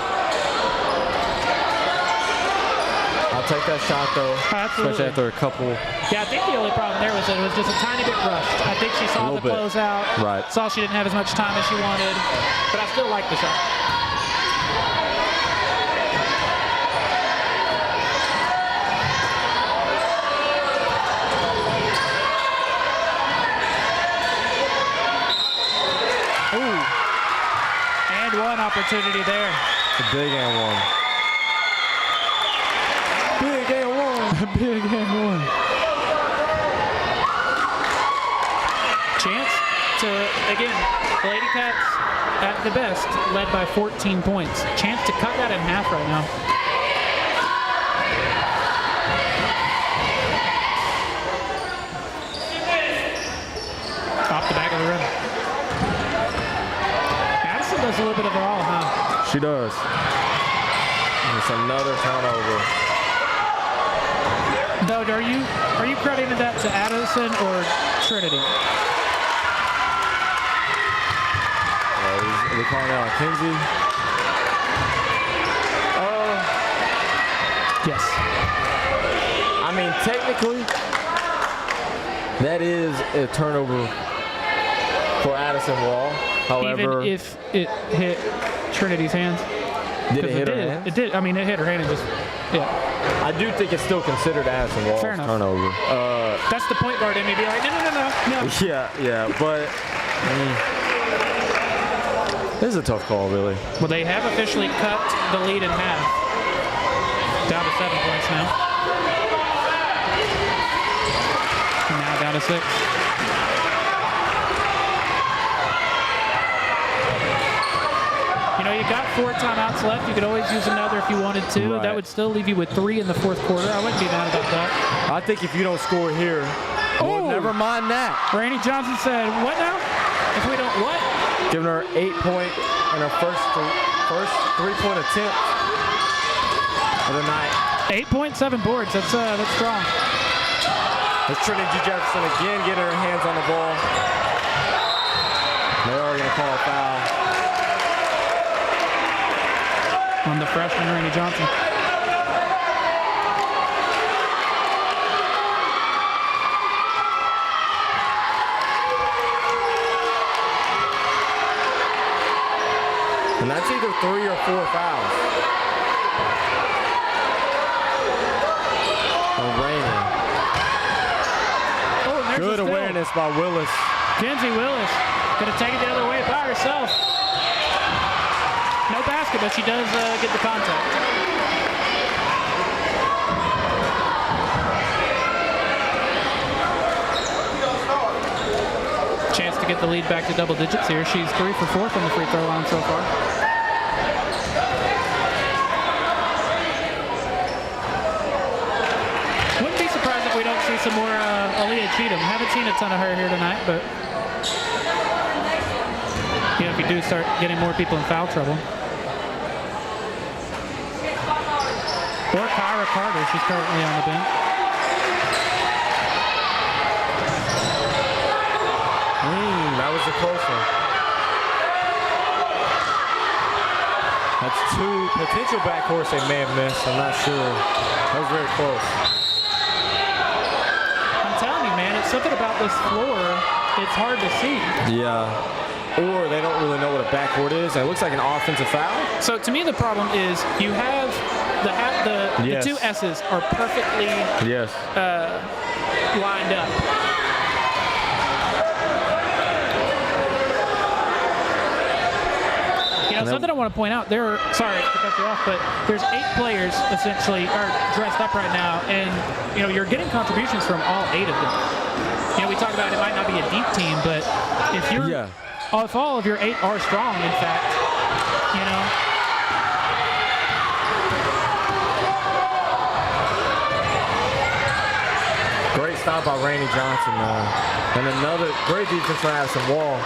I'll take that shot, though. Absolutely. Especially after a couple. Yeah, I think the only problem there was that it was just a tiny bit rushed. I think she saw the closeout. Right. Saw she didn't have as much time as she wanted. But I still like the shot. Opportunity there. A big and one. Big and one. Big and one. Chance to, again, LadyCats at the best, led by 14 points. Chance to cut that in half right now. Off the back of the rim. Does a little bit of it all, huh? She does. And it's another turnover. Doug, are you crediting that to Addison or Trinity? Are we calling out Kinsey? Yes. I mean, technically, that is a turnover for Addison Wall. However, even if it hit Trinity's hands. Did it hit her hand? It did. I mean, it hit her hand and just, yeah. I do think it's still considered Addison Wall's turnover. That's the point guard in me. Be like, no. Yeah, but this is a tough call, really. Well, they have officially cut the lead in half. Down to 7 points now. And now down to 6. You got 4 timeouts left. You could always use another if you wanted to. Right. That would still leave you with 3 in the fourth quarter. I wouldn't be mad about that. I think if you don't score here, well, never mind that. Randy Johnson said, what now? If we don't what? Giving her 8 point in her first 3-point attempt of the night. 8.7 boards. That's strong. As Trinity Jefferson again getting her hands on the ball. They are going to call a foul. On the freshman, Rainey Johnson. And that's either 3 or 4 fouls. On Rainey. Oh, there's Good a steal. awareness by Willis. Kenzie Willis gonna take it the other way by herself. No basket, but she does get the contact. Chance to get the lead back to double digits here. She's 3 for 4 from the free throw line so far. Wouldn't be surprised if we don't see some more Aaliyah Cheatham. Haven't seen a ton of her here tonight, but you know, if you do start getting more people in foul trouble. Or Kyra Carter, she's currently on the bench. That was a close one. That's 2 potential backcourts they may have missed. I'm not sure. That was very close. I'm telling you, man, it's something about this floor. It's hard to see. Yeah. Or they don't really know what a backcourt is. And it looks like an offensive foul. So to me, the problem is you have the Yes. 2 S's are perfectly Yes. lined up. You know, something I want to point out, there are, sorry to cut you off, but there's 8 players essentially are dressed up right now, and you know, you're getting contributions from all 8 of them. You know, we talk about it might not be a deep team, but if you're, if all of your 8 are strong, in fact, you know. Great stop by Rainey Johnson, and another great defense from Addison Wall.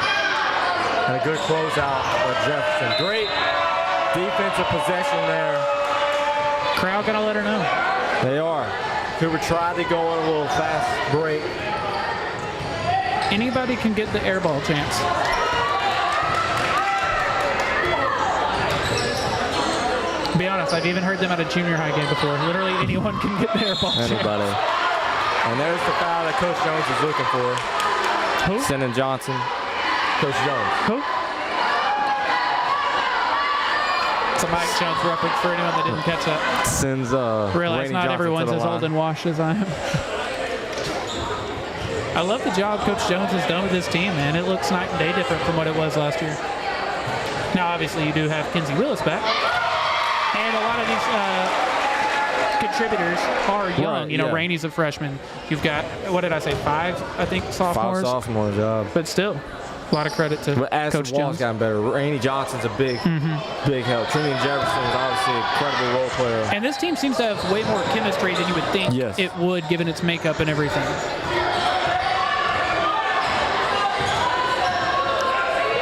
And a good closeout of Jefferson. Great defensive possession there. Crowd gonna let her know. They are. Cooper tried to go on a little fast break. Anybody can get the air ball chance. Be honest, I've even heard them at a junior high game before. Literally anyone can get the air ball chance. Anybody. And there's the foul that Coach Jones is looking for. Who? Sending Johnson. Coach Jones. Who? It's a Mike Jones reference for anyone that didn't catch that. Sends Realize Rainey not Johnson everyone's to the as old line. and washed as I am. I love the job Coach Jones has done with this team, man. It looks night and day different from what it was last year. Now, obviously, you do have Kenzie Willis back. And a lot of these contributors are young. Right, you know, yeah. Rainey's a freshman. You've got, what did I say, 5, I think, sophomores? 5 sophomores, yeah. But still, a lot of credit to But Addison Coach Wall's Jones. gotten better. Rainey Johnson's a big help. Trinity Jefferson is obviously an incredible role player. And this team seems to have way more chemistry than you would think Yes. it would, given its makeup and everything.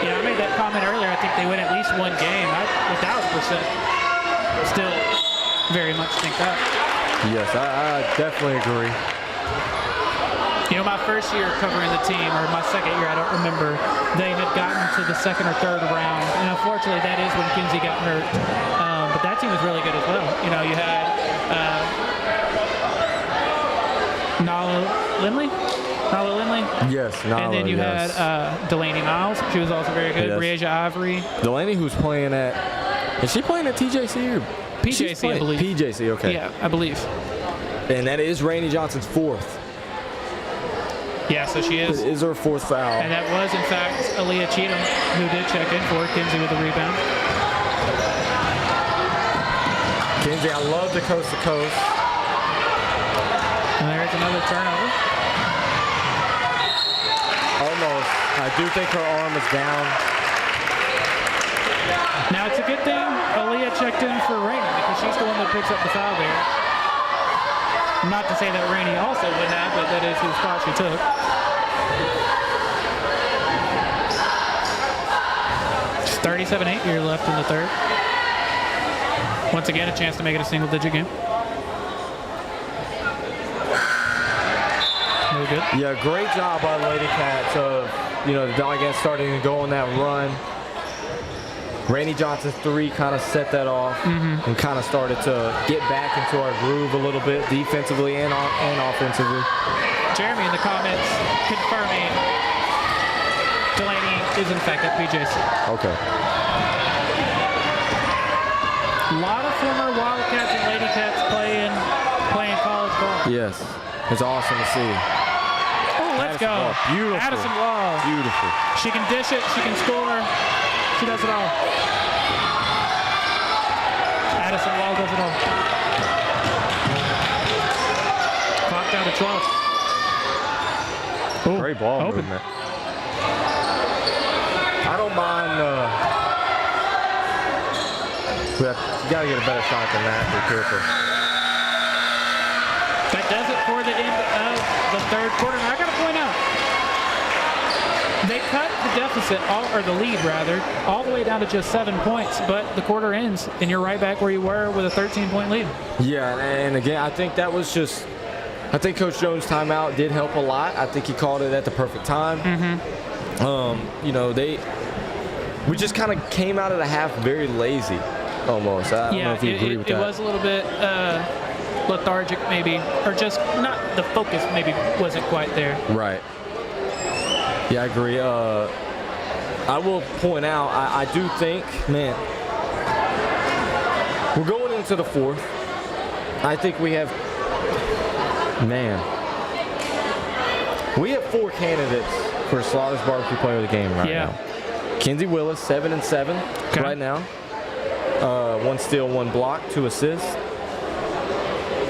Yeah, I made that comment earlier. I think they win at least one game. I 1,000% still very much think that. Yes, I definitely agree. You know, my first year covering the team, or my second year, I don't remember, they had gotten to the 2nd or 3rd round. And unfortunately, that is when Kinsey got hurt. But that team was really good as well. You know, you had Nala Lindley? Yes, And then you had Delaney Miles. She was also very good. Yes. Breasia Ivory. Delaney, who's playing at, is she playing at TJC or? She's PJC, I playing- believe. PJC, okay. Yeah, I believe. And that is Rainey Johnson's 4th. Yeah, so she is. It is her 4th foul. And that was, in fact, Aaliyah Cheatham, who did check in for Kinsey with a rebound. Kinsey, I love the coast to coast. And there's another turnover. Almost. I do think her arm is down. Now, it's a good thing Aaliyah checked in for Rainey, because she's the one that picks up the foul there. Not to say that Rainey also would have, but that is whose spot she took. It's 37-8 here left in the 3rd. Once again, a chance to make it a single-digit game. good. Yeah, great job by the LadyCats of, the LadyCats starting to go on that run. Rainey Johnson's 3 kind of set that off and kind of started to get back into our groove a little bit defensively and offensively. Jeremy in the comments confirming Delaney is in fact at PJC. Okay. A lot of former Wildcats and LadyCats playing college ball. Yes, it's awesome to see. Oh, let's Addison go. Wall. Beautiful. Addison Wall. Beautiful. She can dish it. She can score. She does it all. Addison Wall does it all. Clock down to 12. Ooh, Great ball open. movement. I don't mind. You got to get a better shot than that. Be careful. That does it for the end of the third quarter. And I got to point out, they cut the deficit, or the lead rather, all the way down to just 7 points. But the quarter ends, and you're right back where you were with a 13-point lead. Yeah, and again, I think that was just. I think Coach Jones' timeout did help a lot. I think he called it at the perfect time. We just kind of came out of the half very lazy, almost. I don't know if you agree with that. It was a little bit lethargic, maybe, or just not the focus. Maybe wasn't quite there. Right. Yeah, I agree. I will point out, I do think, man, we're going into the fourth. I think we have. We have 4 candidates for Slaughter's Barbecue Player of the Game right now. Kenzie Willis, 7-7 right now. 1 steal, 1 block, 2 assists.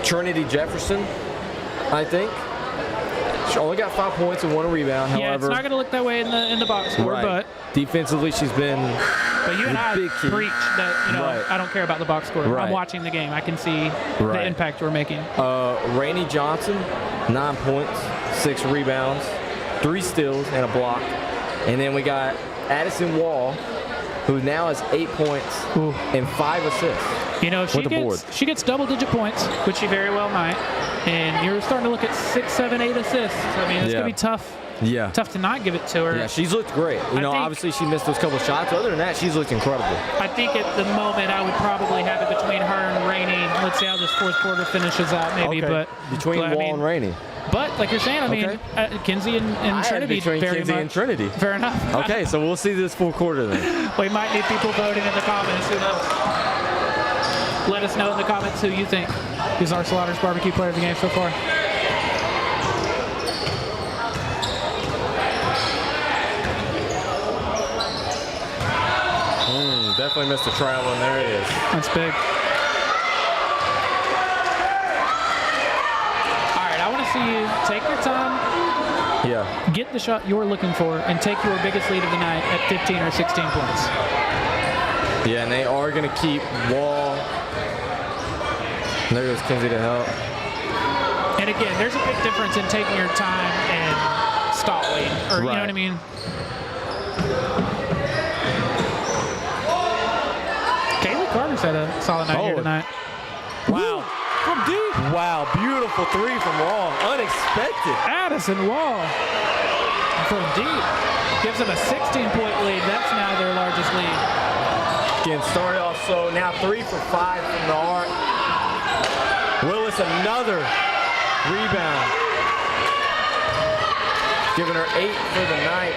Trinity Jefferson, I think. She only got 5 points and 1 rebound. However, Yeah, it's not going to look that way in the box score, but defensively she's been. But you and I preach that, I don't care about the box score. Right. I'm watching the game. I can see the impact we're making. Rainey Johnson, 9 points, 6 rebounds, 3 steals, and a block. And then we got Addison Wall, who now has 8 points and 5 assists. If she gets double-digit points, which she very well might, and you're starting to look at 6, 7, 8 assists. I mean, it's going to be tough. Yeah. Tough to not give it to her. Yeah, she's looked great. Obviously she missed those couple shots. Other than that, she's looked incredible. I think at the moment I would probably have it between her and Rainey. Let's see how this fourth quarter finishes out, maybe. Okay. But between Wall and Rainey. But like you're saying, I mean, Kinsey and Trinity. Between Kinsey and Trinity. Fair enough. Okay, so we'll see this full quarter then. We might need people voting in the comments. Who knows? Let us know in the comments who you think is our Slaughter's Barbecue Player of the Game so far. Definitely missed a travel, and there it is. That's big. All right, I want to see you take your time. Yeah. Get the shot you're looking for and take your biggest lead of the night at 15 or 16 points. Yeah, and they are going to keep Wall. There goes Kinsey to help. And again, there's a big difference in taking your time and stalling, or you know what I mean? Carter's had a solid night here tonight. Wow. From deep. Wow, beautiful 3 from Wall. Unexpected. Addison Wall from deep. Gives them a 16-point lead. That's now their largest lead. Again, started off slow. Now 3 for 5 from the arc. Willis, another rebound. Giving her 8 for the night.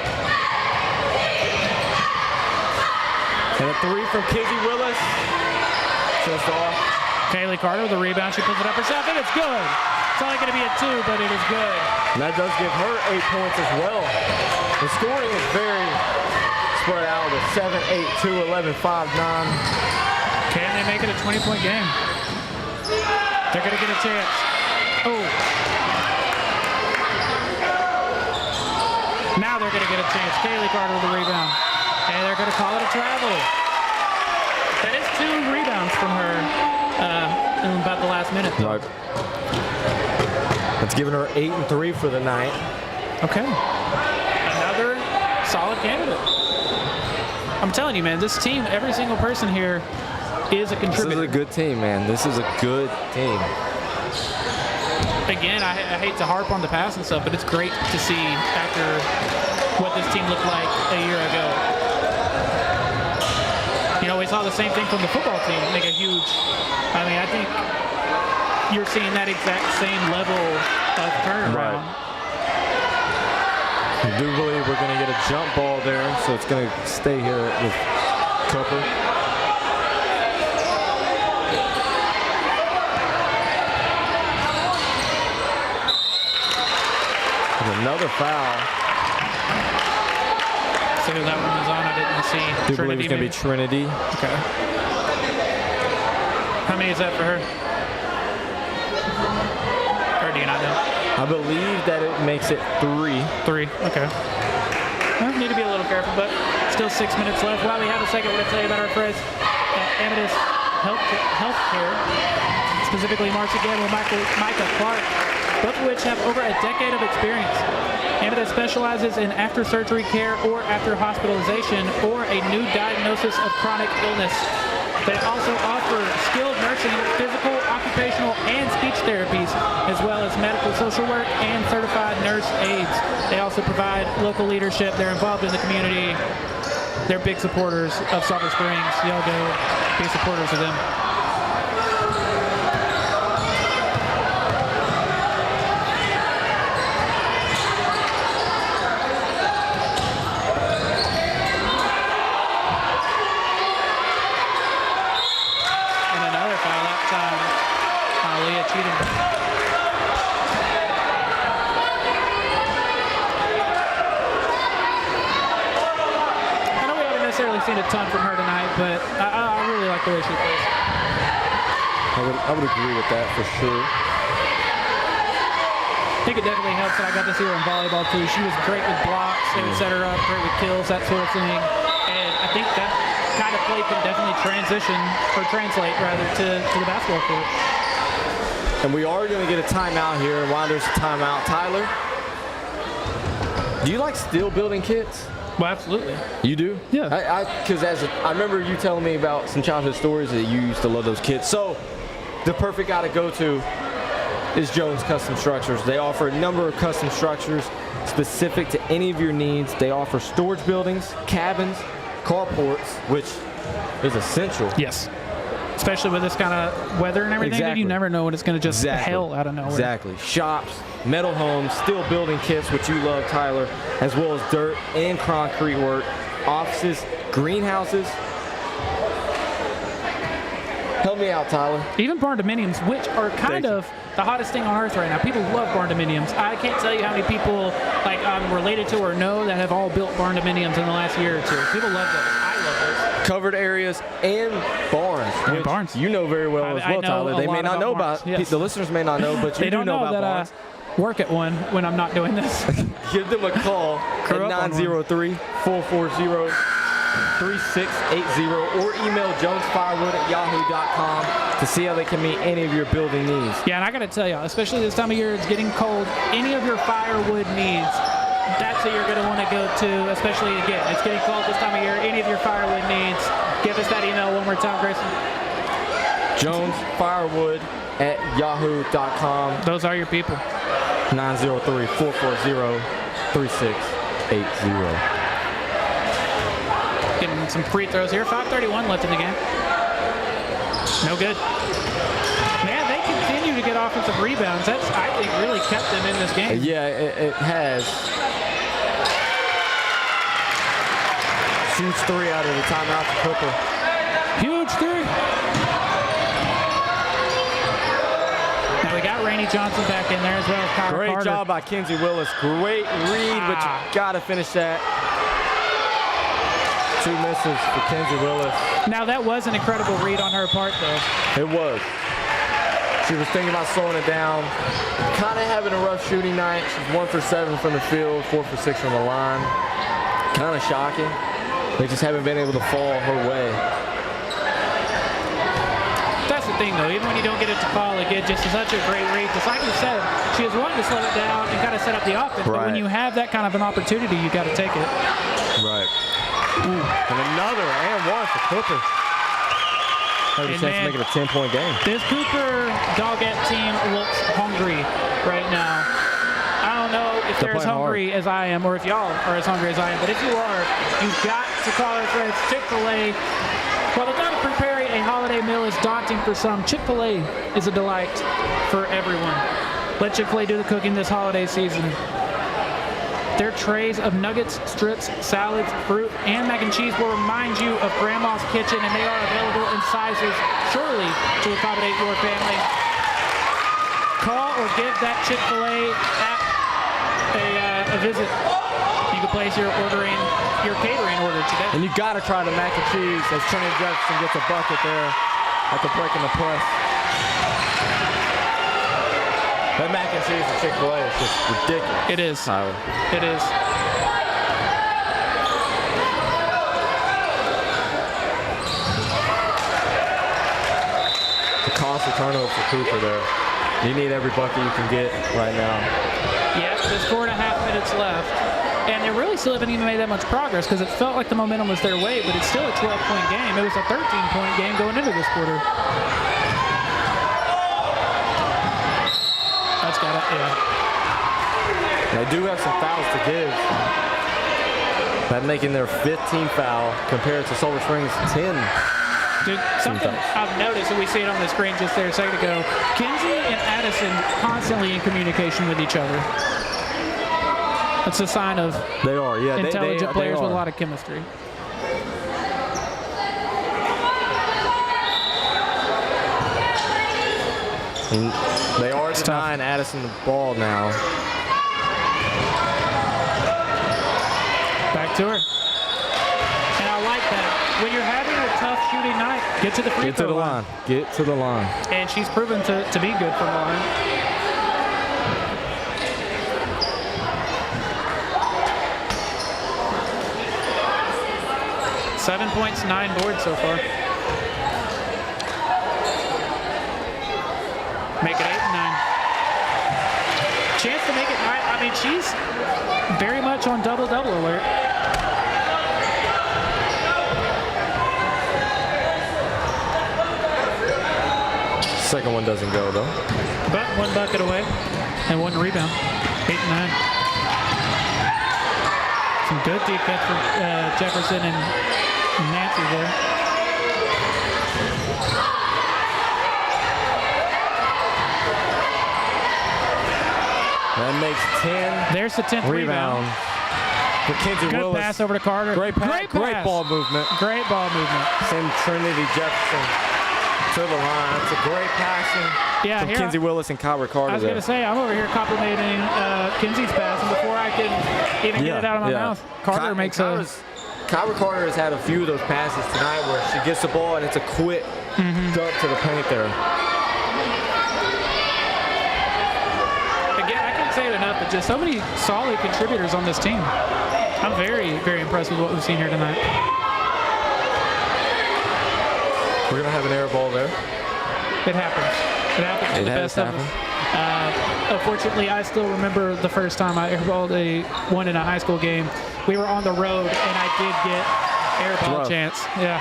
And a 3 from Kizzy Willis. Just off. Kaylee Carter with the rebound. She pulls it up herself, and it's good. It's only going to be a 2, but it is good. And that does give her 8 points as well. The scoring is very spread out with 7, 8, 2, 11, 5, 9. Can they make it a 20-point game? They're going to get a chance. Oh. Now they're going to get a chance. Kaylee Carter with the rebound. And they're going to call it a travel. That is 2 rebounds from her in about the last minute. Right. That's giving her 8 and 3 for the night. Okay. Another solid candidate. I'm telling you, man, this team, every single person here is a contributor. This is a good team, man. This is a good team. again, I hate to harp on the pass and stuff, but it's great to see after what this team looked like a year ago. You know, we saw the same thing from the football team make a huge, I mean, I think you're seeing that exact same level of turnaround. I do believe we're going to get a jump ball there, so it's going to stay here with Cooper. Another foul. So that one was on. I didn't see. I do believe it's going to be Trinity. Okay. How many is that for her? Or do you not know? I believe that it makes it 3. 3. Okay. Well, need to be a little careful, but still 6 minutes left. While we have a second, we're going to tell you about our friends at Amethyst Healthcare, specifically Marcy Gamble and Micah Clark, both of which have over a decade of experience. Amethyst specializes in after-surgery care or after hospitalization or a new diagnosis of chronic illness. They also offer skilled nursing, physical, occupational, and speech therapies, as well as medical social work and certified nurse aides. They also provide local leadership. They're involved in the community. They're big supporters of Sulphur Springs. Y'all go be supporters of them. Seen a ton from her tonight, but I really like the way she plays. I would agree with that for sure. I think it definitely helps that I got to see her in volleyball too. She was great with blocks, they would set her up, great with kills, that sort of thing. And I think that kind of play can definitely translate to the basketball court. And we are going to get a timeout here. And while there's a timeout, Tyler, do you like steel building kits? Well, absolutely. You do? Yeah. Because I remember you telling me about some childhood stories that you used to love those kits. So the perfect guy to go to is Jones Custom Structures. They offer a number of custom structures specific to any of your needs. They offer storage buildings, cabins, carports, which is essential. Yes. Especially with this kind of weather and everything, Exactly. You never know when it's going to just hail out of nowhere. Exactly. Shops, metal homes, steel building kits, which you love, Tyler, as well as dirt and concrete work, offices, greenhouses. Help me out, Tyler. Even barn dominiums, which are kind of the hottest thing on earth right now. People love barn dominiums. I can't tell you how many people I'm related to or know that have all built barn dominiums in the last year or two. People love those. I love those. Covered areas and barns. And barns. You know very well as well, Tyler. They may not know about, yes. The listeners may not know, but you do know about barns. I work at one when I'm not doing this. Give them a call at 903-440-3680 or email jonesfirewood@yahoo.com to see how they can meet any of your building needs. Yeah, and I got to tell you, especially this time of year, it's getting cold. Any of your firewood needs, that's what you're going to want to go to, especially, again, it's getting cold this time of year. Any of your firewood needs, give us that email one more time, Grayson. jonesfirewood@yahoo.com. Those are your people. 903-440-3680. Getting some free throws here. 5:31 left in the game. No good. Man, they continue to get offensive rebounds. That's, I think, really kept them in this game. Yeah, it has. Shoots 3 out of the timeout for Cooper. Huge 3. Now we got Rainey Johnson back in there as well as Kyler Great Carter. job by Kenzie Willis. Great read, but you got to finish that. 2 misses for Kenzie Willis. Now that was an incredible read on her part, though. It was. She was thinking about slowing it down. Kind of having a rough shooting night. She's 1 for 7 from the field, 4 for 6 from the line. Kind of shocking. They just haven't been able to fall her way. That's the thing, though. Even when you don't get it to fall, it gets just such a great read. Just like you said, she was wanting to slow it down and kind of set up the offense. But when you have that kind of an opportunity, you got to take it. Right. Ooh. And another and one for Cooper. Have a chance to make it a 10-point game. This Cooper Doggett team looks hungry right now. I don't know if they're as hungry as I am or if y'all are as hungry as I am, but if you are, you've got to call our friends Chick-fil-A. While the thought of preparing a holiday meal is daunting for some, Chick-fil-A is a delight for everyone. Let Chick-fil-A do the cooking this holiday season. Their trays of nuggets, strips, salads, fruit, and mac and cheese will remind you of Grandma's kitchen, and they are available in sizes surely to accommodate your family. Call or give that Chick-fil-A app a visit. You can place your catering order today. And you got to try the mac and cheese as Trinity Jefferson gets a bucket there at the break in the press. That mac and cheese at Chick-fil-A is just ridiculous. It is. Tyler. It is. The costly turnover for Cooper there. You need every bucket you can get right now. Yes, there's 4.5 minutes left. And they really still haven't even made that much progress because it felt like the momentum was their way, but it's still a 12-point game. It was a 13-point game going into this quarter. That's got it, yeah. They do have some fouls to give. That making their 15th foul compared to Sulphur Springs' 10. Dude, something I've noticed, and we see it on the screen just there a second ago, Kinsey and Addison constantly in communication with each other. That's a sign of intelligent players with a lot of chemistry. And they are denying Addison the ball now. Back to her. And I like that. When you're having a tough shooting night, get to the free throw line. Get to the line. And she's proven to be good from the line. 7 points, 9 boards so far. Make it 8 and 9. Chance to make it 9. I mean, she's very much on double-double alert. Second one doesn't go, though. But 1 bucket away and 1 rebound. 8 and 9. Some good defense from Jefferson and Nancy there. That makes 10. There's the 10th rebound. For Kinsey Good Willis. pass over to Carter. Great pass. Great ball movement. Great ball movement. Send Trinity Jefferson to the line. It's a great passing from Kinsey Willis and Kyra Carter. I was going to say, I'm over here complimenting Kinsey's pass, and before I can even get it out of my mouth, Carter makes a... Kyra Carter has had a few of those passes tonight where she gets the ball and it's a quick dunk to the paint there. Again, I can't say it enough, but just so many solid contributors on this team. I'm very, very impressed with what we've seen here tonight. We're going to have an air ball there. It happens. It happens to the best of us. Unfortunately, I still remember the first time I airballed one in a high school game. We were on the road, and I did get airball chance. Yeah.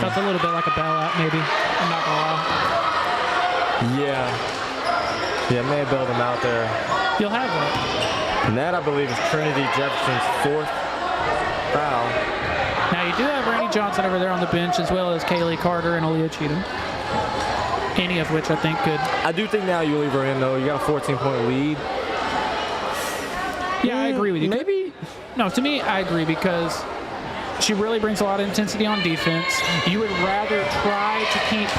Felt a little bit like a bailout, maybe. I'm not gonna lie. Yeah, may have bailed him out there. You'll have that. And that, I believe, is Trinity Jefferson's 4th foul. Now, you do have Randy Johnson over there on the bench, as well as Kaylee Carter and Aaliyah Cheatham. Any of which I think could. I do think now you leave her in, though. You got a 14-point lead. Yeah, I agree with you. Maybe. No, to me, I agree because she really brings a lot of intensity on defense. You would rather try to keep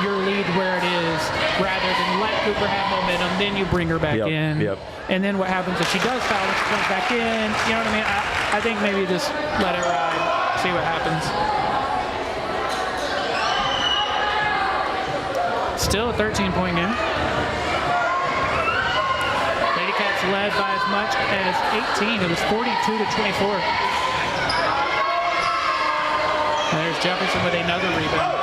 your lead where it is rather than let Cooper have momentum. Then you bring her back in. And then what happens if she does foul and she comes back in? You know what I mean? I think maybe just let it ride, see what happens. Still a 13-point game. LadyCats led by as much as 18. It was 42-24. And there's Jefferson with another rebound.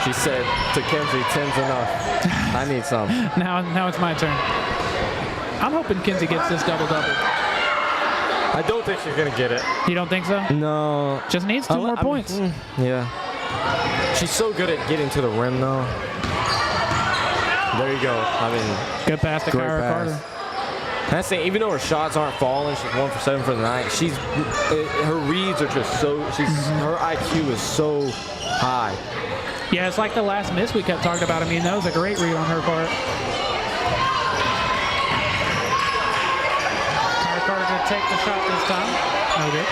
She said to Kinsey, 10's enough. I need some. Now it's my turn. I'm hoping Kinsey gets this double-double. I don't think she's going to get it. You don't think so? No. Just needs 2 more points. Yeah. She's so good at getting to the rim, though. There you go. I mean, good pass to Kyra Carter. That's the thing, even though her shots aren't falling, she's 1 for 7 for the night. Her reads are just so. Her IQ is so high. Yeah, it's like the last miss we kept talking about. I mean, that was a great read on her part. Kyra Carter going to take the shot this time. Okay.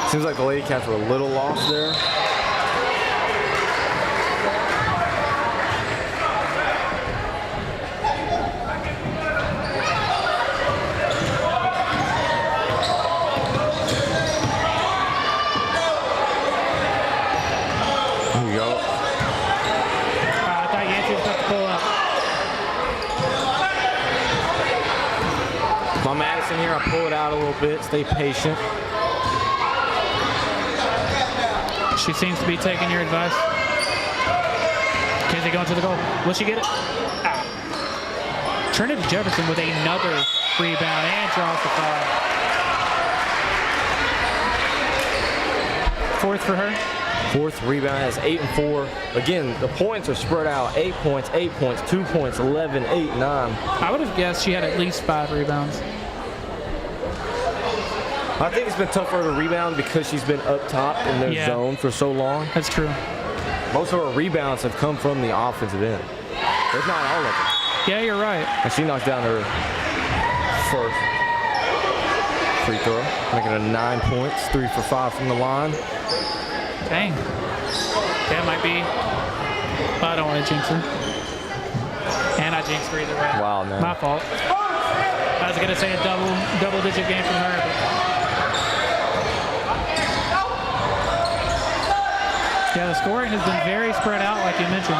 Seems like the LadyCats were a little lost there. Here we go. I thought Yancey was about to pull up. If I'm Madison here, I pull it out a little bit, stay patient. She seems to be taking your advice. Kinsey going to the goal. Will she get it? Ah. Trinity Jefferson with another rebound and draws the foul. 4th for her. 4th rebound has 8 and 4. Again, the points are spread out. 8 points, 8 points, 2 points, 11, 8, 9. I would have guessed she had at least 5 rebounds. I think it's been tough for her to rebound because she's been up top in their zone for so long. That's true. Most of her rebounds have come from the offensive end. If not all of them. Yeah, you're right. And she knocked down her first free throw, making it 9 points, 3 for 5 from the line. Dang. That might be. I don't want to jinx her. And I jinxed her either way. Wow, man. My fault. I was going to say a double-digit game from her. But yeah, the scoring has been very spread out, like you mentioned.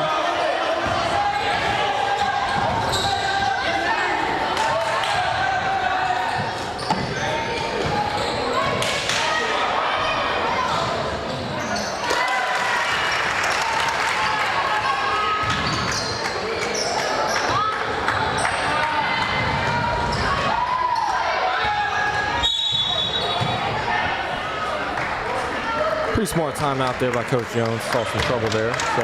Pretty smart timeout there by Coach Jones. Saw some trouble there. So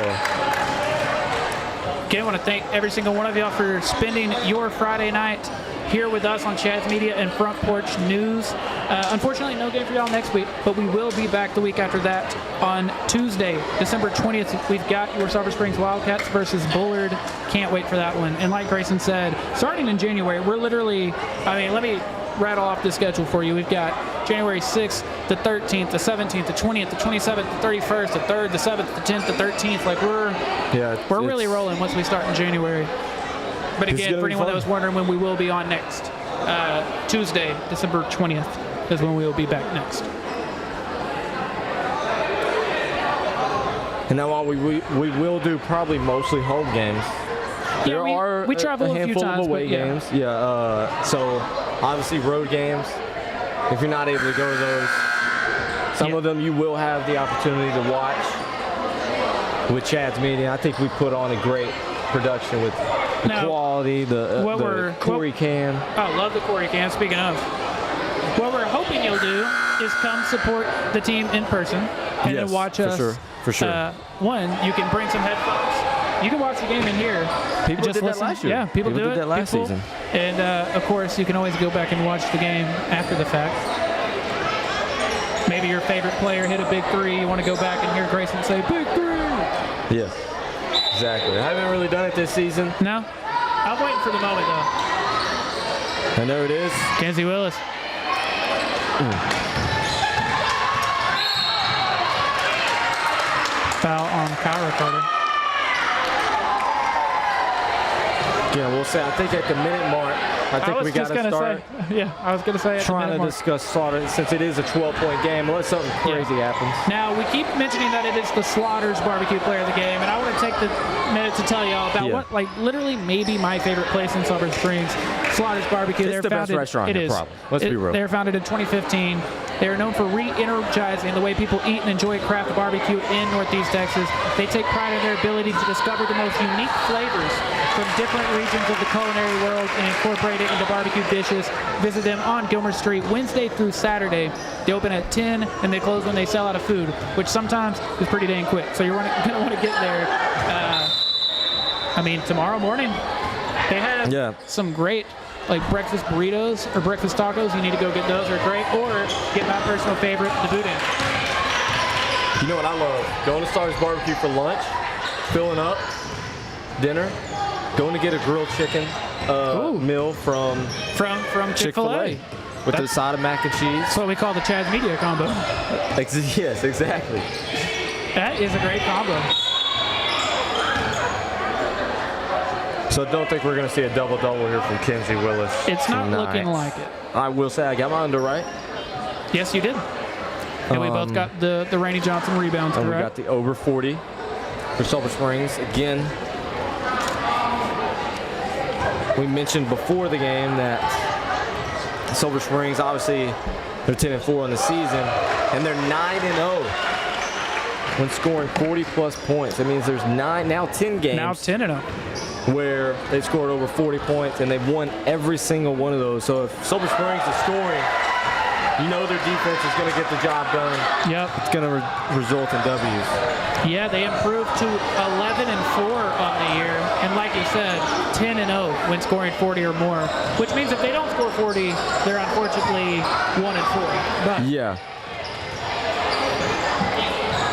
again, I want to thank every single one of y'all for spending your Friday night here with us on Chad's Media and Front Porch News. Unfortunately, no game for y'all next week, but we will be back the week after that on Tuesday, December 20th. We've got your Sulphur Springs Wildcats versus Bullard. Can't wait for that one. And like Grayson said, starting in January, we're literally, let me rattle off the schedule for you. We've got January 6th, the 13th, the 17th, the 20th, the 27th, the 31st, the 3rd, the 7th, the 10th, the 13th. Like we're really rolling once we start in January. But again, for anyone that was wondering when we will be on next, Tuesday, December 20th is when we will be back next. And now on, we will do probably mostly home games. Yeah, There are we travel a handful few times, of away but games. So obviously road games. If you're not able to go to those, some of them you will have the opportunity to watch with Chad's Media. I think we put on a great production with the quality, the Corey Cam. Oh, love the Corey Cam. Speaking of, what we're hoping you'll do is come support the team in person and then watch us. For sure. One, you can bring some headphones. You can watch the game in here. People did that last year. Yeah, people do did that last season. And of course, you can always go back and watch the game after the fact. Maybe your favorite player hit a big 3. You want to go back and hear Grayson say, "Big 3." Yeah, exactly. I haven't really done it this season. No? I'm waiting for the moment, though. And there it is. Kenzie Willis. Foul on Kyra Carter. Yeah, we'll say. I think at the minute mark, I think we got to start I was going to say at the trying minute to mark. discuss Slaughter since it is a 12-point game unless something crazy happens. Now, we keep mentioning that it is the Slaughter's barbecue player of the game, and I want to take the minute to tell y'all about what, like, literally maybe my favorite place in Sulphur Springs, Slaughter's Barbecue. It's the best restaurant in the problem. Let's be real. They were founded in 2015. They are known for re-energizing the way people eat and enjoy craft barbecue in Northeast Texas. They take pride in their ability to discover the most unique flavors from different regions of the culinary world and incorporate it into barbecue dishes. Visit them on Gilmer Street Wednesday through Saturday. They open at 10 and they close when they sell out of food, which sometimes is pretty dang quick. So you're going to want to get there. I mean, tomorrow morning, they have some great breakfast burritos or breakfast tacos. You need to go get those. They're great. Or get my personal favorite, the boudin. You know what I love? Going to Slaughter's Barbecue for lunch, filling up, dinner, going to get a grilled chicken meal from Chick-fil-A. With the side of mac and cheese. That's what we call the Chad's Media combo. Yes, exactly. That is a great combo. So don't think we're going to see a double-double here from Kenzie Willis. It's not looking like it. I will say I got my under right. Yes, you did. And we both got the Rainey Johnson rebounds and correct. We got the over 40 for Sulphur Springs. Again, we mentioned before the game that Sulphur Springs, obviously, they're 10-4 on the season, and they're 9-0 when scoring 40-plus points. That means there's 10 games. Now 10-0. Where they've scored over 40 points, and they've won every single one of those. So if Sulphur Springs is scoring, you know their defense is going to get the job done. Yep. It's going to result in W's. Yeah, they improved to 11-4 on the year, and like you said, 10-0 when scoring 40 or more, which means if they don't score 40, they're unfortunately 1-4. But yeah,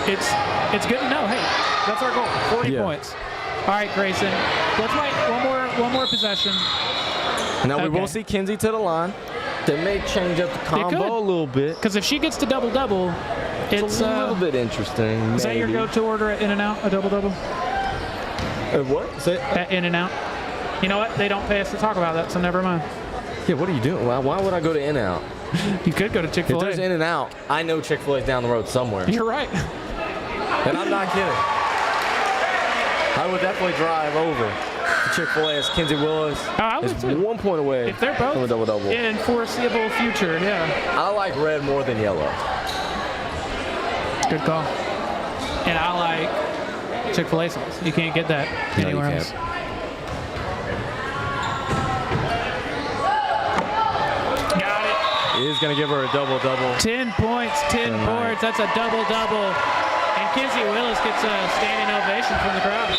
it's good to know. Hey, that's our goal, 40 points. All right, Grayson, let's wait one more possession. Now we will see Kenzie to the line. They may change up the combo a little bit. Because if she gets to double-double, it's a little bit interesting. Is that your go-to order at In-N-Out, a double-double? What? Say it? At In-N-Out. You know what? They don't pay us to talk about that, so never mind. Yeah, what are you doing? Why would I go to In-N-Out? You could go to Chick-fil-A. If there's In-N-Out, I know Chick-fil-A's down the road somewhere. You're right. And I'm not kidding. I would definitely drive over to Chick-fil-A as Kenzie Willis is 1 point away if they're both from a double-double. In foreseeable future, yeah. I like red more than yellow. Good call. And I like Chick-fil-A sauce. You can't get that anywhere else. Got it. He is going to give her a double-double. 10 points, 10 boards. That's a double-double. And Kenzie Willis gets a standing ovation from the crowd.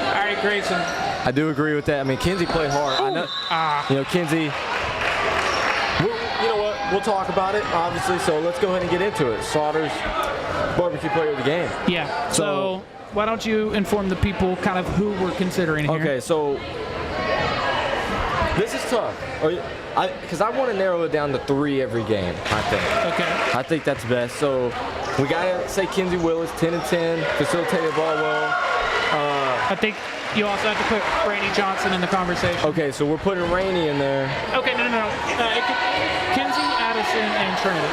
All right, Grayson. I do agree with that. I mean, Kenzie played hard. I know, Kenzie. You know what? We'll talk about it, obviously. So let's go ahead and get into it. Slaughter's barbecue player of the game. Yeah. So why don't you inform the people kind of who we're considering here? Okay, so this is tough. Because I want to narrow it down to 3 every game, I think. Okay. I think that's best. So we got to say Kenzie Willis, 10-10, facilitated ball well. I think you also have to put Rainey Johnson in the conversation. Okay, so we're putting Rainey in there. Okay, no. Kenzie, Addison, and Trinity.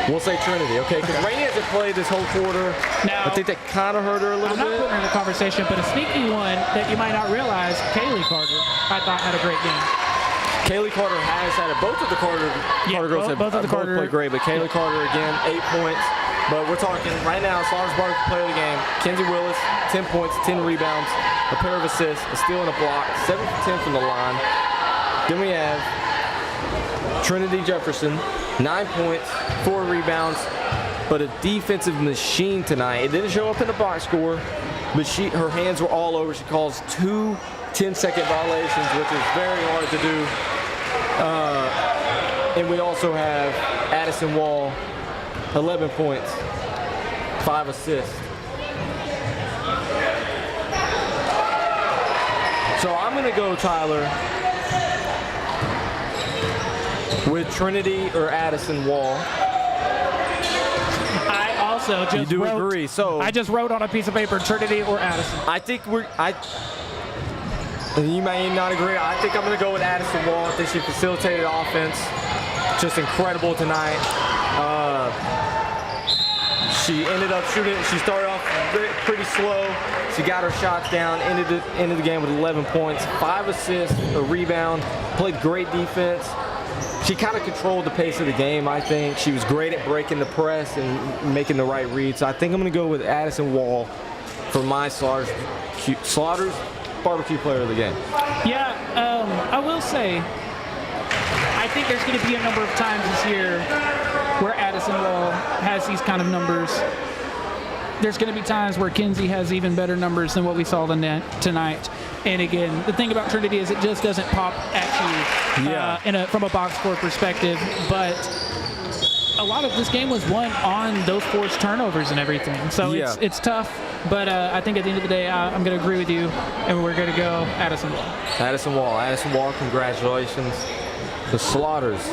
We'll say Trinity, okay? Because Rainey hasn't played this whole quarter. Now, I think that kind of hurt her a little bit. I'm not putting her in the conversation, but a sneaky one that you might not realize, Kaylee Carter, I thought had a great game. Kaylee Carter has had it. Both of the Carter girls have both played great, but Kaylee Carter, again, 8 points. But we're talking right now, Slaughter's barbecue player of the game. Kenzie Willis, 10 points, 10 rebounds, a pair of assists, a steal and a block, 7 for 10 from the line. Then we have Trinity Jefferson, 9 points, 4 rebounds, but a defensive machine tonight. It didn't show up in the box score, but her hands were all over. She calls 2 10-second violations, which is very hard to do. And we also have Addison Wall, 11 points, 5 assists. So I'm going to go, Tyler, with Trinity or Addison Wall. I also just You do wrote, agree, so I just wrote on a piece of paper Trinity or Addison. I think you may not agree. I think I'm going to go with Addison Wall. I think she facilitated offense just incredible tonight. She ended up shooting. She started off pretty slow. She got her shots down, ended the game with 11 points, 5 assists, a rebound, played great defense. She kind of controlled the pace of the game, I think. She was great at breaking the press and making the right reads. So I think I'm going to go with Addison Wall for my Slaughters barbecue player of the game. Yeah, I will say, I think there's going to be a number of times this year where Addison Wall has these kind of numbers. There's going to be times where Kinsey has even better numbers than what we saw tonight. And again, the thing about Trinity is it just doesn't pop at you from a box score perspective. But a lot of this game was won on those forced turnovers and everything. So it's tough. But I think at the end of the day, I'm going to agree with you, and we're going to go Addison Wall. Addison Wall, congratulations. The Slaughters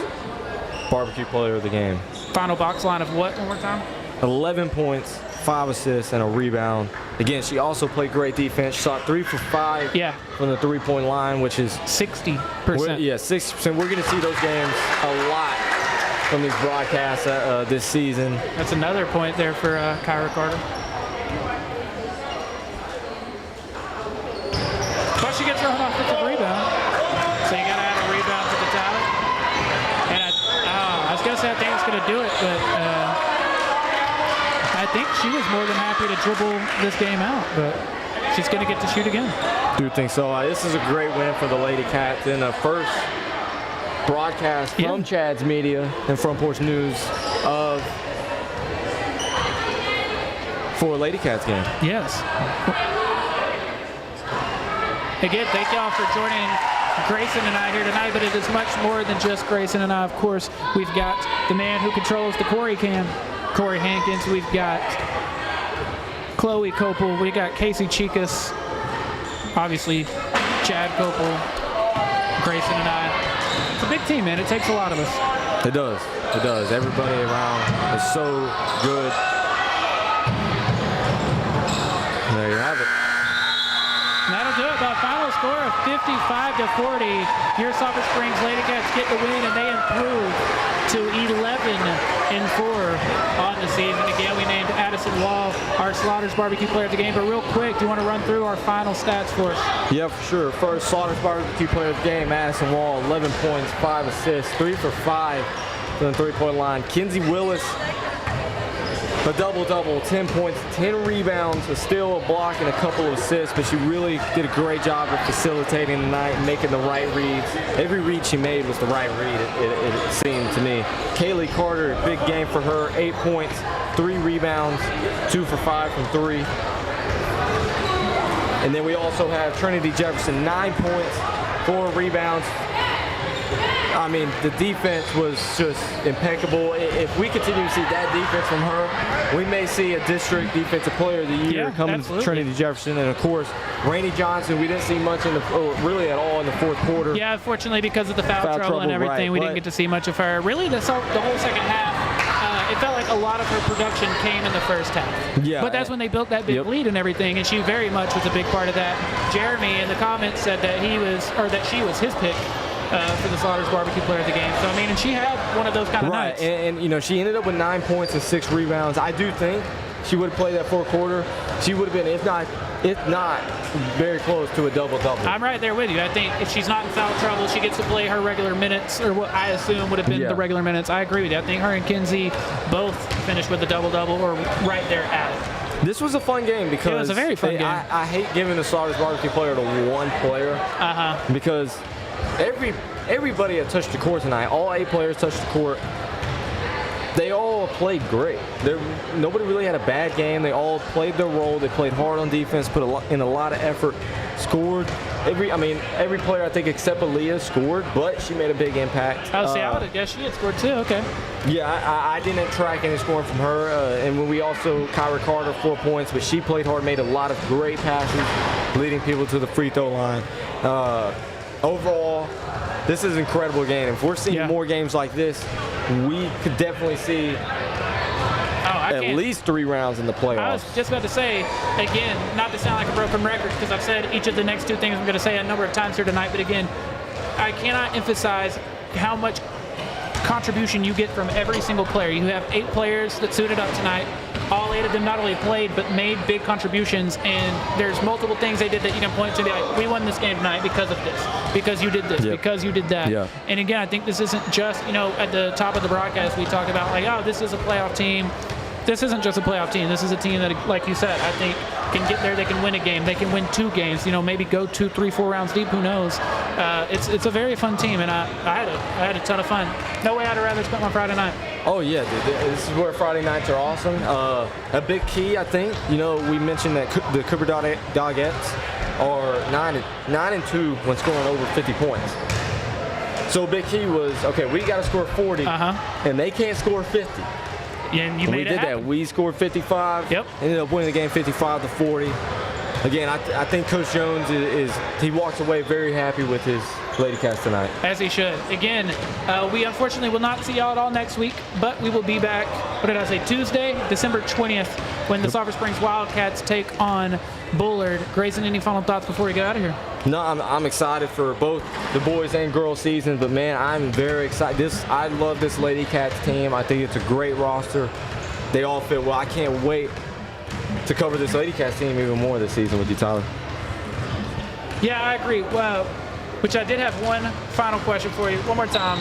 barbecue player of the game. Final box line of what, one more time? 11 points, 5 assists, and a rebound. Again, she also played great defense. She shot 3 for 5 from the three-point line, which is 60%. 60%. We're going to see those games a lot from these broadcasts this season. That's another point there for Kyra Carter. But she gets her own offensive rebound. So you got to add a rebound to the tally. And I was going to say I think it's going to do it, but I think she was more than happy to dribble this game out. But she's going to get to shoot again. Do think so. This is a great win for the LadyCats in the first broadcast from Chad's Media and Front Porch News for LadyCats game. Yes. Again, thank y'all for joining Grayson and I here tonight, but it is much more than just Grayson and I. Of course, we've got the man who controls the Corey cam, Corey Hankins. We've got Chloe Copel. We got Casey Chicas. Obviously, Chad Copel, Grayson and I. It's a big team, man. It takes a lot of us. It does. It does. Everybody around is so good. There you have it. That'll do it. The final score of 55-40. Your Sulphur Springs LadyCats get the win, and they improve to 11-4 on the season. Again, we named Addison Wall our Slaughters barbecue player of the game. But real quick, do you want to run through our final stats for us? Yeah, for sure. First, Slaughters barbecue player of the game, Addison Wall, 11 points, 5 assists, 3 for 5 from the three-point line. Kinsey Willis, a double-double, 10 points, 10 rebounds, a steal, a block, and a couple of assists, but she really did a great job of facilitating tonight, making the right reads. Every read she made was the right read, it seemed to me. Kaylee Carter, big game for her, 8 points, 3 rebounds, 2 for 5 from 3. And then we also have Trinity Jefferson, 9 points, 4 rebounds. I mean, the defense was just impeccable. If we continue to see that defense from her, we may see a district defensive player of the year coming to Trinity Jefferson. And of course, Rainey Johnson, we didn't see much really at all in the fourth quarter. Yeah, unfortunately, because of the foul trouble and everything, we didn't get to see much of her. Really, the whole second half, it felt like a lot of her production came in the first half. Yeah, but that's when they built that big lead and everything, and she very much was a big part of that. Jeremy in the comments said that she was his pick for the Slaughters barbecue player of the game. So I mean, and she had one of those kind of nights. And you know, she ended up with 9 points and 6 rebounds. I do think she would have played that fourth quarter. She would have been, if not, very close to a double-double. I'm right there with you. I think if she's not in foul trouble, she gets to play her regular minutes, or what I assume would have been the regular minutes. I agree with you. I think her and Kinsey both finished with a double-double or right there at it. This was a fun game because it was a very fun game. I hate giving the Slaughters barbecue player to one player because everybody that touched the court tonight, all 8 players touched the court. They all played great. Nobody really had a bad game. They all played their role. They played hard on defense, put in a lot of effort, scored. Every player I think except Aaliyah scored, but she made a big impact. I would have guessed she had scored too. Okay. Yeah, I didn't track any scoring from her, and when we also Kyra Carter 4 points, but she played hard, made a lot of great passes, leading people to the free throw line. Overall, this is an incredible game. If we're seeing Yeah. more games like this, we could definitely see at least 3 rounds in the playoffs. I was just about to say, again, not to sound like a broken record, because I've said each of the next 2 things I'm going to say a number of times here tonight, but again, I cannot emphasize how much contribution you get from every single player. You have 8 players that suited up tonight. All 8 of them not only played, but made big contributions, and there's multiple things they did that you can point to and be like, we won this game tonight because of this, because you did this, because you did that. Yep. And again, I think this isn't just, at the top of the broadcast, we talk about like, oh, this is a playoff team. This isn't just a playoff team. This is a team that, like you said, I think can get there. They can win a game. They can win 2 games. Maybe go 2, 3, 4 rounds deep. Who knows? It's a very fun team, and I had a ton of fun. No way I'd rather spend my Friday night. Oh yeah, dude. This is where Friday nights are awesome. A big key, I think. We mentioned that the Cooper Dogettes are 9-2 when scoring over 50 points. So a big key was, okay, we got to score 40, and they can't score 50. And you made we did that. We scored 55. Yep. Ended up winning the game 55-40. Again, I think Coach Jones he walks away very happy with his LadyCats tonight. As he should. Again, we unfortunately will not see y'all at all next week, but we will be back, Tuesday, December 20th, when the Sulphur Springs Wildcats take on Bullard. Grayson, any final thoughts before we get out of here? No, I'm excited for both the boys and girls season, but man, I'm very excited. I love this LadyCats team. I think it's a great roster. They all fit well. I can't wait to cover this LadyCats team even more this season with you, Tyler. Yeah, I agree. Well, which I did have one final question for you. One more time.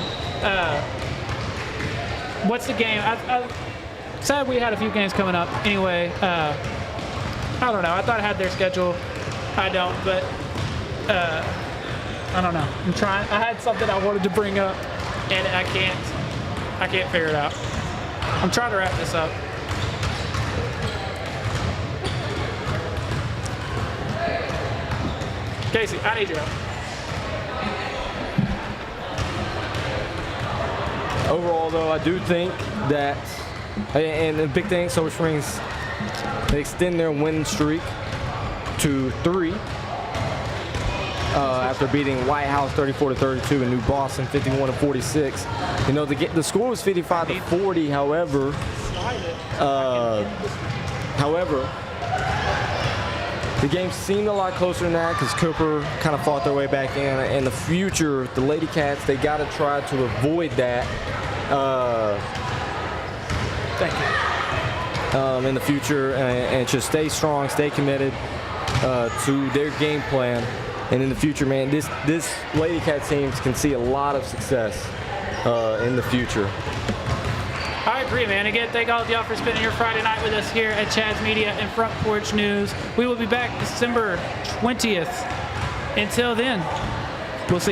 What's the game? I said we had a few games coming up. Anyway, I don't know. I thought I had their schedule. I don't, but I don't know. I'm trying. I had something I wanted to bring up, and I can't figure it out. I'm trying to wrap this up. Casey, I need your help. Overall, though, I do think that, and the big thing, Sulphur Springs, they extend their win streak to 3 after beating White House 34-32 and New Boston 51-46. The score was 55-40. However, the game seemed a lot closer than that because Cooper kind of fought their way back in. In the future, the LadyCats, they got to try to avoid that. Thank you. In the future, and just stay strong, stay committed to their game plan. And in the future, man, this LadyCats team can see a lot of success in the future. I agree, man. Again, thank all of y'all for spending your Friday night with us here at Chad's Media and Front Porch News. We will be back December 20th. Until then, we'll see you.